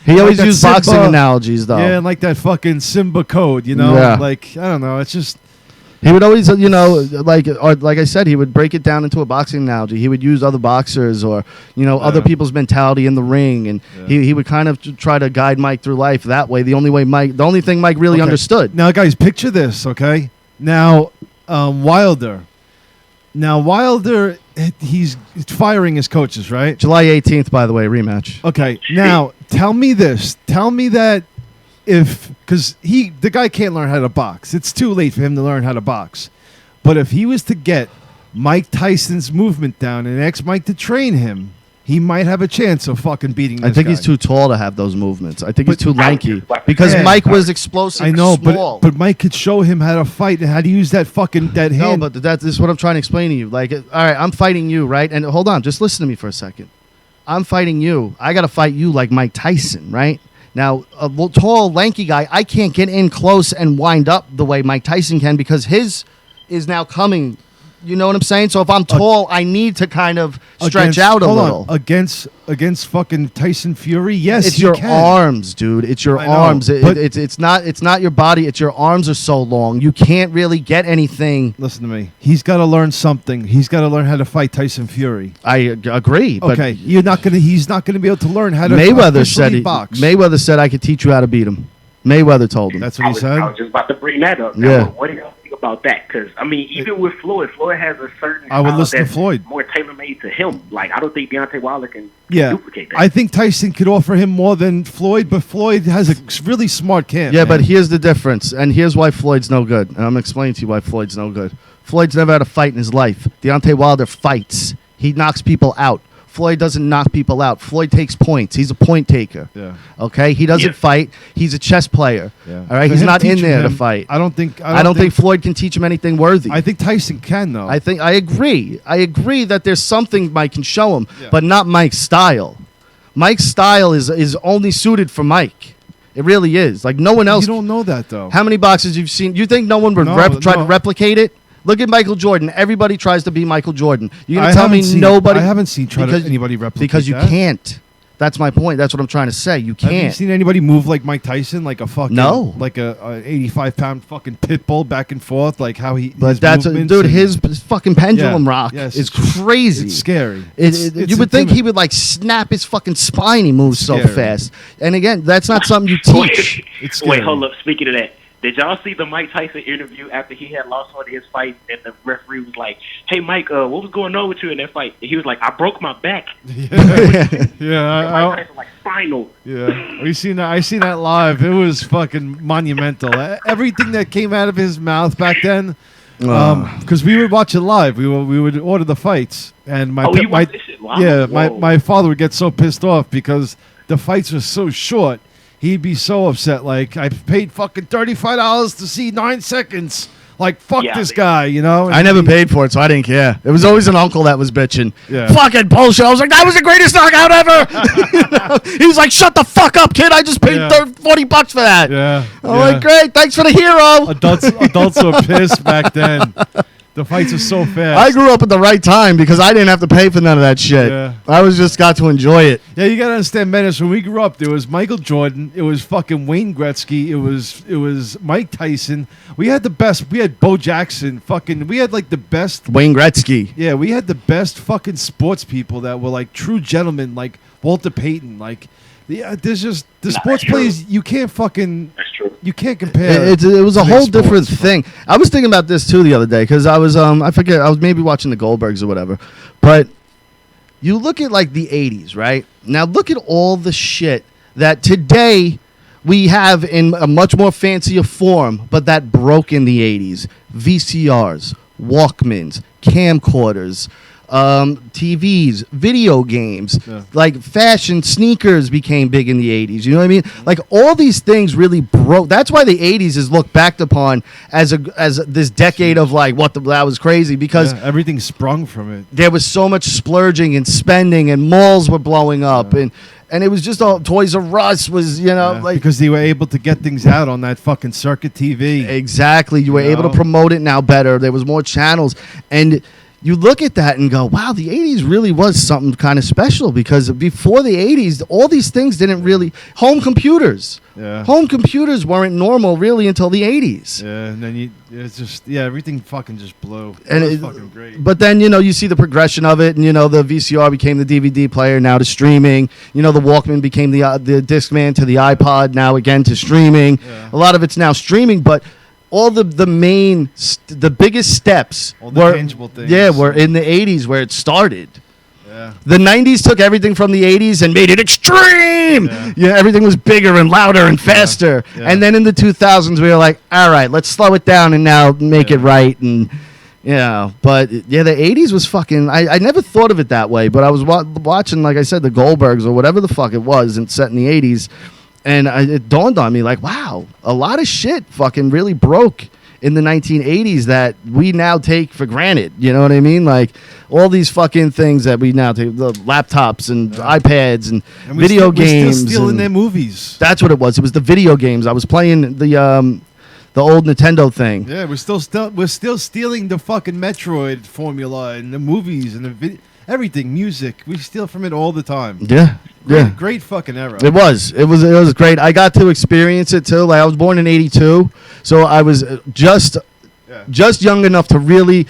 he always used boxing analogies, though. Yeah, and like that fucking Simba code, Yeah. Like, I don't know. It's just... He would always, like I said, he would break it down into a boxing analogy. He would use other boxers or, other people's mentality in the ring, and he would kind of try to guide Mike through life that way. The only thing Mike really understood. Now, guys, picture this, okay? Now, Wilder. Now, Wilder, he's firing his coaches, right? July 18th, by the way, rematch. Okay, now, tell me this. Tell me that because the guy can't learn how to box. It's too late for him to learn how to box. But if he was to get Mike Tyson's movement down and ask Mike to train him, he might have a chance of fucking beating this I think guy. he's too tall to have those movements. I think he's too lanky. Because Mike was explosive. I know, small. but Mike could show him how to fight and how to use that hand. No, but this is what I'm trying to explain to you. Like, all right, I'm fighting you, right? And hold on, just listen to me for a second. I'm fighting you. I got to fight you like Mike Tyson, right? Now, a tall, lanky guy, I can't get in close and wind up the way Mike Tyson can because his is now coming. You know what I'm saying? So if I'm tall, I need to kind of stretch out a little. Against fucking Tyson Fury, yes, it's your arms, dude. It's your arms. It's not your body. It's your arms are so long. You can't really get anything. Listen to me. He's got to learn something. He's got to learn how to fight Tyson Fury. I agree. But okay, he's not going to be able to learn how to box. Mayweather said I could teach you how to beat him. Mayweather told him. That's what he said. I was just about to bring that up. Yeah. Now, what do y'all think about that? Because even with Floyd has a certain. I would listen to Floyd. More tailor made to him. Like I don't think Deontay Wilder can duplicate that. I think Tyson could offer him more than Floyd, but Floyd has a really smart camp. Yeah, but here's the difference, and here's why Floyd's no good. And I'm explaining to you why Floyd's no good. Floyd's never had a fight in his life. Deontay Wilder fights. He knocks people out. Floyd doesn't knock people out. Floyd takes points. He's a point taker. Yeah. Okay? He doesn't fight. He's a chess player. Yeah. All right? He's not in there to fight. I don't think Floyd can teach him anything worthy. I think Tyson can, though. I agree. I agree that there's something Mike can show him, but not Mike's style. Mike's style is only suited for Mike. It really is. Like no one else. You don't know that, though. How many boxers you've seen? You think no one would try to replicate it? Look at Michael Jordan. Everybody tries to be Michael Jordan. You're going to tell me nobody... I haven't seen anybody replicate because you can't. That's my point. That's what I'm trying to say. You can't. Have you seen anybody move like Mike Tyson? Like a fucking... No. Like a 85-pound fucking pit bull back and forth? Like how he... But his fucking pendulum rock is crazy. It's scary. You would think he would like snap his fucking spine. He moves so fast. And again, that's not something you teach. Wait, hold up. Speaking of that. Did y'all see the Mike Tyson interview after he had lost one of his fights and the referee was like, "Hey Mike, what was going on with you in that fight?" And he was like, "I broke my back." Yeah, Mike Tyson like spinal. Yeah, I seen that live. It was fucking monumental. Everything that came out of his mouth back then, because we would watch it live. We would order the fights, and my father would get so pissed off because the fights were so short. He'd be so upset. Like, I paid fucking $35 to see 9 seconds. Like, fuck this guy, you know? I never paid for it, so I didn't care. It was always an uncle that was bitching. Yeah. Fucking bullshit. I was like, that was the greatest knockout ever. He was like, shut the fuck up, kid. I just paid $40 for that. Yeah. I'm like, great. Thanks for the hero. Adults were pissed back then. The fights are so fast. I grew up at the right time because I didn't have to pay for none of that shit. Yeah. I was just got to enjoy it. Yeah, you gotta understand, Menace. When we grew up, there was Michael Jordan. It was fucking Wayne Gretzky. It was Mike Tyson. We had the best. We had Bo Jackson. Fucking. We had like the best. Wayne Gretzky. Yeah, we had the best fucking sports people that were like true gentlemen, like Walter Payton. Like, there's just the sports players. You can't fucking. That's true. You can't compare. It was a big whole different sports. thing. I was thinking about this too the other day because I was I forget, I was maybe watching the Goldbergs or whatever, but you look at like the 80s, right? Now look at all the shit that today we have in a much more fancier form, but that broke in the 80s. VCRs, Walkmans, camcorders, TVs, video games, like fashion, sneakers became big in the 80s. You know what I mean? Like all these things really broke. That's why the 80s is looked back upon as this decade of like that was crazy because everything sprung from it. There was so much splurging and spending, and malls were blowing up, and it was just all Toys R Us was like because they were able to get things out on that fucking circuit TV. Exactly, you were able to promote it now better. There was more channels, and you look at that and go, wow, the 80s really was something kind of special because before the 80s, all these things didn't really... Home computers. Yeah. Home computers weren't normal really until the 80s. Yeah, and then it's just... Yeah, everything fucking just blew. And it was fucking great. But then, you see the progression of it, and, the VCR became the DVD player, now to streaming. The Walkman became the Discman to the iPod, now again to streaming. Yeah. A lot of it's now streaming, but... all the biggest steps were tangible things. Yeah, were in the 80s where it started. Yeah. The 90s took everything from the 80s and made it extreme. Yeah, everything was bigger and louder and faster. Yeah. And then in the 2000s we were like, all right, let's slow it down and now make it right. And but the 80s was fucking. I never thought of it that way, but I was watching, like I said, the Goldbergs or whatever the fuck it was, and set in the 80s. And it dawned on me, like, wow, a lot of shit fucking really broke in the 1980s that we now take for granted. You know what I mean? Like, all these fucking things that we now take, the laptops and iPads and video games. We're still stealing their movies. That's what it was. It was the video games. I was playing the old Nintendo thing. Yeah, we're still stealing the fucking Metroid formula and the movies and the everything, music. We steal from it all the time. Yeah. Great fucking era. It was great. I got to experience it too. Like I was born in '82, so I was just young enough to really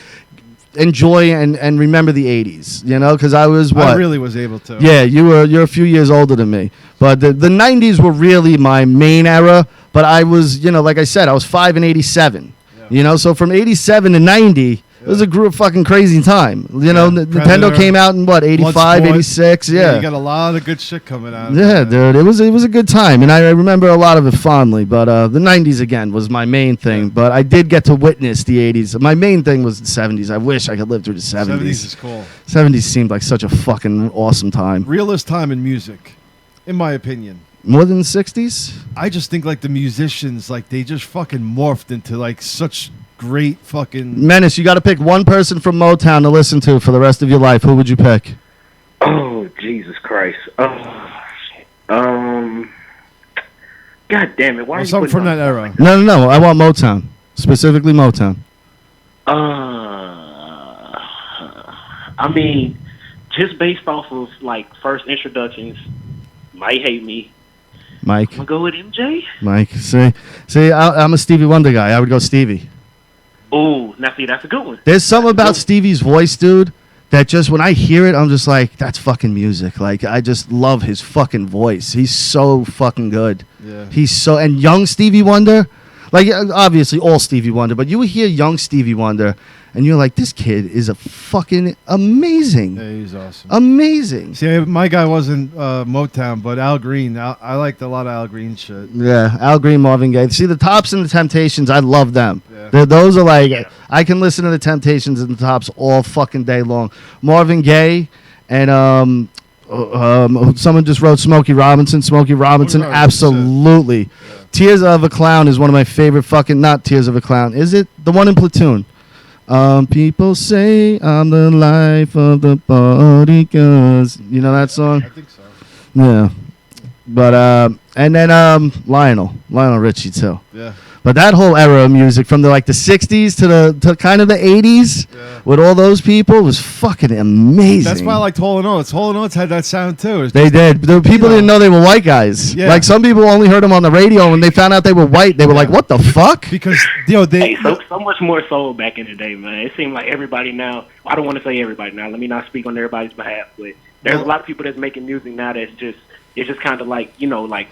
enjoy and remember the '80s. Because I was what? I really was able to. Yeah, you're a few years older than me, but the '90s were really my main era. But I was, like I said, I was 5 in '87. Yeah. So from '87 to '90. It was a fucking crazy time. Nintendo came out in what, 85, 86? Yeah. You got a lot of good shit coming out. Yeah, dude. It was a good time, and I remember a lot of it fondly. But the 90s again was my main thing. Yeah. But I did get to witness the 80s. My main thing was the 70s. I wish I could live through the 70s. 70s is cool. 70s seemed like such a fucking awesome time. Realest time in music, in my opinion. More than the 60s? I just think like the musicians, like they just fucking morphed into like such great fucking... Menace, you got to pick one person from Motown to listen to for the rest of your life. Who would you pick? Oh, Jesus Christ. God damn it. Why are you something from that era? No. I want Motown. Specifically Motown. I mean, just based off of, like, first introductions, Might Hate Me. Mike. I'm going to go with MJ. Mike. See, I'm a Stevie Wonder guy. I would go Stevie. Oh, now see, that's a good one. There's something about Stevie's voice, dude, that just when I hear it, I'm just like, that's fucking music. Like, I just love his fucking voice. He's so fucking good. Yeah. And young Stevie Wonder, like, obviously all Stevie Wonder, but you would hear young Stevie Wonder, and you're like, this kid is a fucking amazing. Yeah, he's awesome. Amazing. See, my guy wasn't Motown, but Al Green. I liked a lot of Al Green shit. Yeah, Al Green, Marvin Gaye. See, the Tops and the Temptations, I love them. Yeah. Those are like, I can listen to the Temptations and the Tops all fucking day long. Marvin Gaye and someone just wrote Smokey Robinson. Smokey Robinson, absolutely. Yeah. Tears of a Clown is one of my favorite fucking, not Tears of a Clown. Is it? The one in Platoon. People say I'm the life of the party, cause you know that song? I think so. Yeah. But and then Lionel Richie too. Yeah. But that whole era of music, from the 60s to kind of the 80s, with all those people, was fucking amazing. That's why I liked Hall & Oates. Hall & Oates had that sound too. It's They just- did. The people didn't know they were white guys. Yeah. Like some people only heard them on the radio, and when they found out they were white, they were like, "What the fuck?" because they. Hey, so much more soul back in the day, man. It seemed like everybody now. I don't want to say everybody now. Let me not speak on everybody's behalf, but there's a lot of people that's making music now that's just. It's just kind of like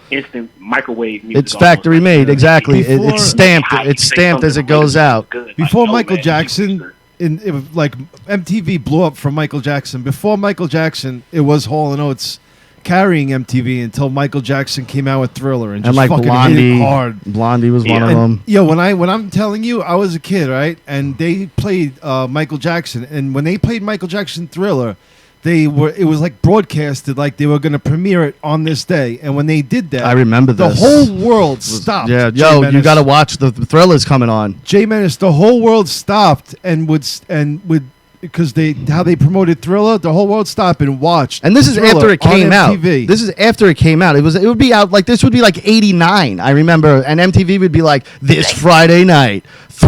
instant microwave music. It's factory made, exactly. Before- It's stamped. How you It's say stamped as it something goes really out. good? Like, Before no, Michael man, Jackson, it was like MTV blew up from Michael Jackson. Before Michael Jackson, it was Hall & Oates carrying MTV until Michael Jackson came out with Thriller and just And fucking hit Blondie, it hard. Blondie was one of And, them. yo, when I'm telling you, I was a kid, right? And they played Michael Jackson, and when they played Michael Jackson Thriller, it was like broadcasted like they were going to premiere it on this day. And when they did that, I remember the this. whole world stopped. Yeah, Jay yo, you Menace. got to watch the Thriller's coming on. Jay Menace, the whole world stopped and would because how they promoted Thriller, the whole world stopped and watched. And this is Thriller after it on came out. MTV. This is after it came out. It would be out this would be like 89. I remember, and MTV would be like this Friday night,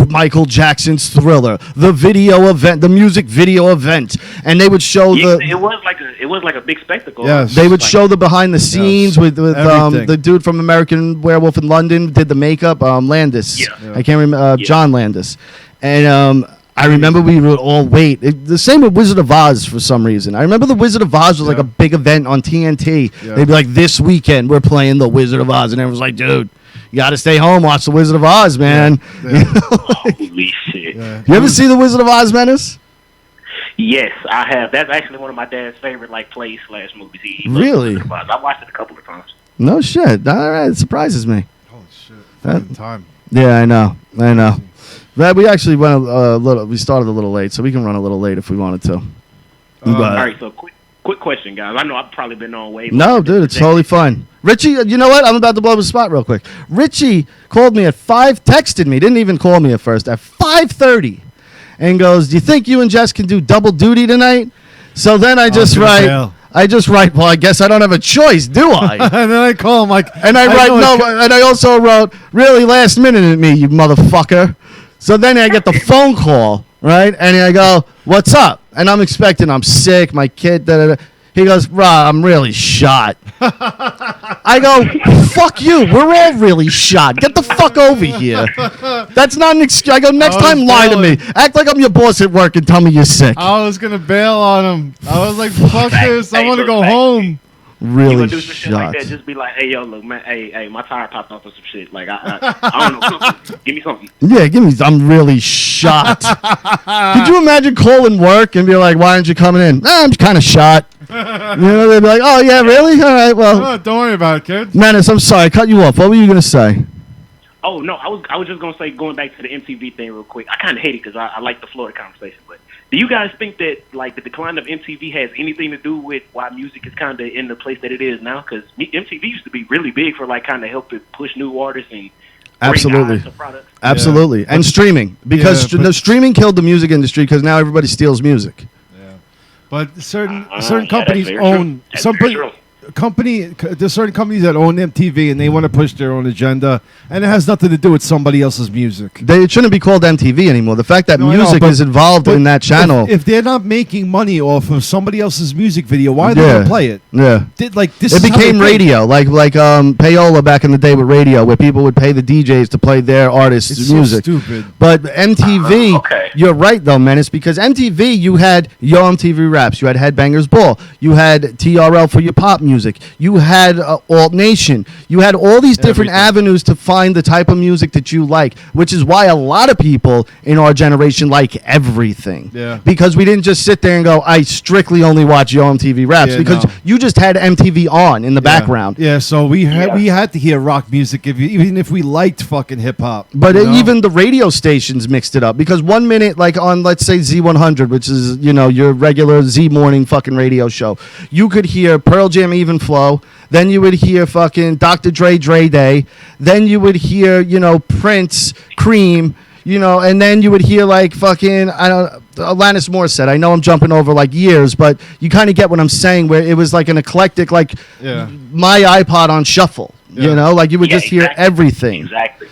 Michael Jackson's Thriller, the video event, the music video event, and they would show it was like a big spectacle. Yes. They would Like, show the behind the scenes with Everything. the dude from American Werewolf in London did the makeup, Landis. Yeah. I can't remember John Landis, and I remember we would all wait. The same with Wizard of Oz for some reason. I remember the Wizard of Oz was like a big event on TNT. Yeah. They'd be like, "This weekend we're playing the Wizard of Oz," and everyone's like, "Dude, you got to stay home, watch the Wizard of Oz, man." Yeah. holy shit. Yeah. You ever see the Wizard of Oz, Menace? Yes, I have. That's actually one of my dad's favorite plays / movies. He loves Really? Wizard of Oz. I watched it a couple of times. No shit. All right, it surprises me. Holy shit! That- Fucking time. Yeah, I know. But we actually went a little. We started a little late, so we can run a little late if we wanted to. But- All right, so quick question, guys. I know I've probably been on way. No, longer dude, than it's a totally decade. fun. Richie, you know what? I'm about to blow up a spot real quick. Richie called me at 5, texted me, didn't even call me at first, at 5:30, and goes, "Do you think you and Jess can do double duty tonight?" So then I just gonna write, bail. well, I guess I don't have a choice, do I? And then I call him like, And I write, know it no, and I also wrote, really last minute at me, you motherfucker. So then I get the phone call, right? And I go, "What's up?" And I'm expecting, I'm sick, my kid, da da da. He goes, "Rah, I'm really shot." I go, "Fuck you, we're all really shot. Get the fuck over here." That's not an excuse. I go, "Next time, lie to me. Act like I'm your boss at work and tell me you're sick." I was gonna bail on him. I was like, "Fuck this! I Hey, want to look, go hey. home." You Really gonna do some shit like shot. that? Just be like, "Hey, yo, look, man. Hey, my tire popped off or some shit. Like, I don't know. Give me something." Yeah, give me. I'm really shot. Could you imagine calling work and be like, "Why aren't you coming in?" I'm kind of shot. You know, they'd be like, "Oh yeah, really? All right, well." Oh, don't worry about it, kid. Menace, I'm sorry, I cut you off. What were you gonna say? Oh no, I was just gonna say, going back to the MTV thing real quick. I kind of hate it because I like the Florida conversation. But do you guys think that the decline of MTV has anything to do with why music is kind of in the place that it is now? Because MTV used to be really big for kind of helping push new artists and bring Absolutely. eyes to products. Absolutely, and streaming because Yeah, but- the streaming killed the music industry because now everybody steals music. But certain yeah, companies that's very own true. some That's very there's certain companies that own MTV and they want to push their own agenda, and it has nothing to do with somebody else's music. It shouldn't be called MTV anymore. The fact that No, I know, music but- is involved But in that channel. if they're not making money off of somebody else's music video, why are they Yeah. gonna play it? Yeah. This It is how became they think. radio, like payola back in the day with radio, where people would pay the DJs to play their artists' It's music. so stupid. But MTV, Okay. you're right though, Menace, because MTV, you had Yo MTV Raps, you had Headbangers Ball, you had TRL for your pop music, you had Alt Nation, you had all these different Everything. avenues to find the type of music that you like, which is why a lot of people in our generation like everything. Yeah. Because we didn't just sit there and go, I strictly only watch Yo MTV Raps, Yeah, because no. you just had MTV on in the Yeah. background. Yeah, so we had to hear rock music even if we liked fucking hip hop. But you know? even the radio stations mixed it up because 1 minute, like on, let's say, Z100, which is, your regular Z morning fucking radio show, you could hear Pearl Jam Even Flow, then you would hear fucking Dr. Dre Day, then you would hear, Prince, Cream, and then you would hear like fucking, Alanis Morissette. I know I'm jumping over like years, but you kind of get what I'm saying, where it was like an eclectic, like Yeah. my iPod on shuffle, Yeah. like you would Yeah, just hear exactly. everything. Exactly.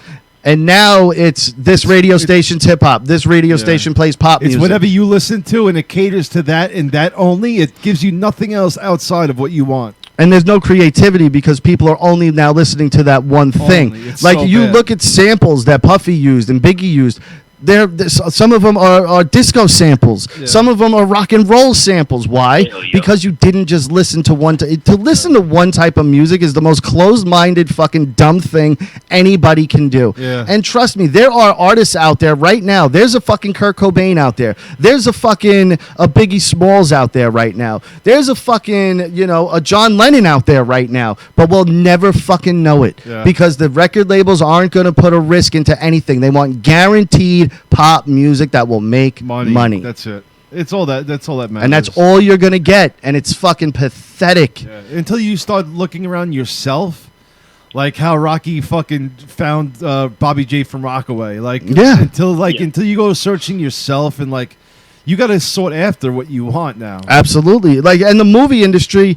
And now it's this radio station's hip hop. This radio station plays pop music. It's whatever you listen to, and it caters to that and that only. It gives you nothing else outside of what you want. And there's no creativity because people are only now listening to that one thing. Like, you look at samples that Puffy used and Biggie used. Some of them are disco samples. Yeah. Some of them are rock and roll samples. Why? Because you didn't just listen to one. To listen to one type of music is the most closed-minded, fucking dumb thing anybody can do. Yeah. And trust me, there are artists out there right now. There's a fucking Kurt Cobain out there. There's a fucking a Biggie Smalls out there right now. There's a fucking a John Lennon out there right now. But we'll never fucking know it because the record labels aren't going to put a risk into anything. They want guaranteed pop music that will make money. That's it. That's all that matters. And that's all you're gonna get, and it's fucking pathetic. Yeah. Until you start looking around yourself, like how Rocky fucking found Bobby J from Rockaway. Until you go searching yourself, and like you got to sort after what you want now. Absolutely. And the movie industry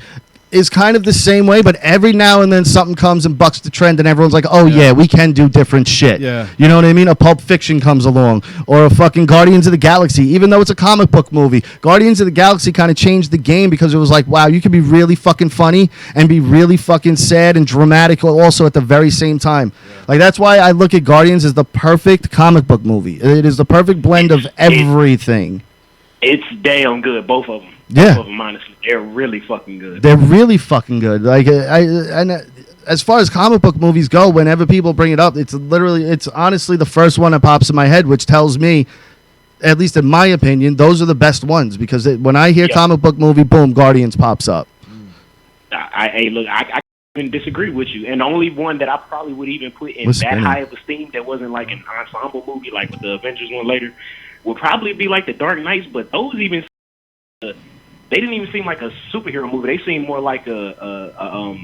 is kind of the same way, but every now and then something comes and bucks the trend, and everyone's like, oh yeah, we can do different shit. Yeah. You know what I mean? A Pulp Fiction comes along, or a fucking Guardians of the Galaxy. Even though it's a comic book movie, Guardians of the Galaxy kind of changed the game because it was like, wow, you can be really fucking funny and be really fucking sad and dramatic also at the very same time. Like, that's why I look at Guardians as the perfect comic book movie. It is the perfect blend of everything. It's damn good, both of them. Yeah. Both of them, honestly. They're really fucking good. They're really fucking good. As far as comic book movies go, whenever people bring it up, it's honestly the first one that pops in my head, which tells me, at least in my opinion, those are the best ones, because when I hear comic book movie, boom, Guardians pops up. I couldn't disagree with you. And the only one that I probably would even put in high of esteem that wasn't like an ensemble movie like with the Avengers one later would probably be like the Dark Knights, but those even they didn't even seem like a superhero movie. They seemed more like a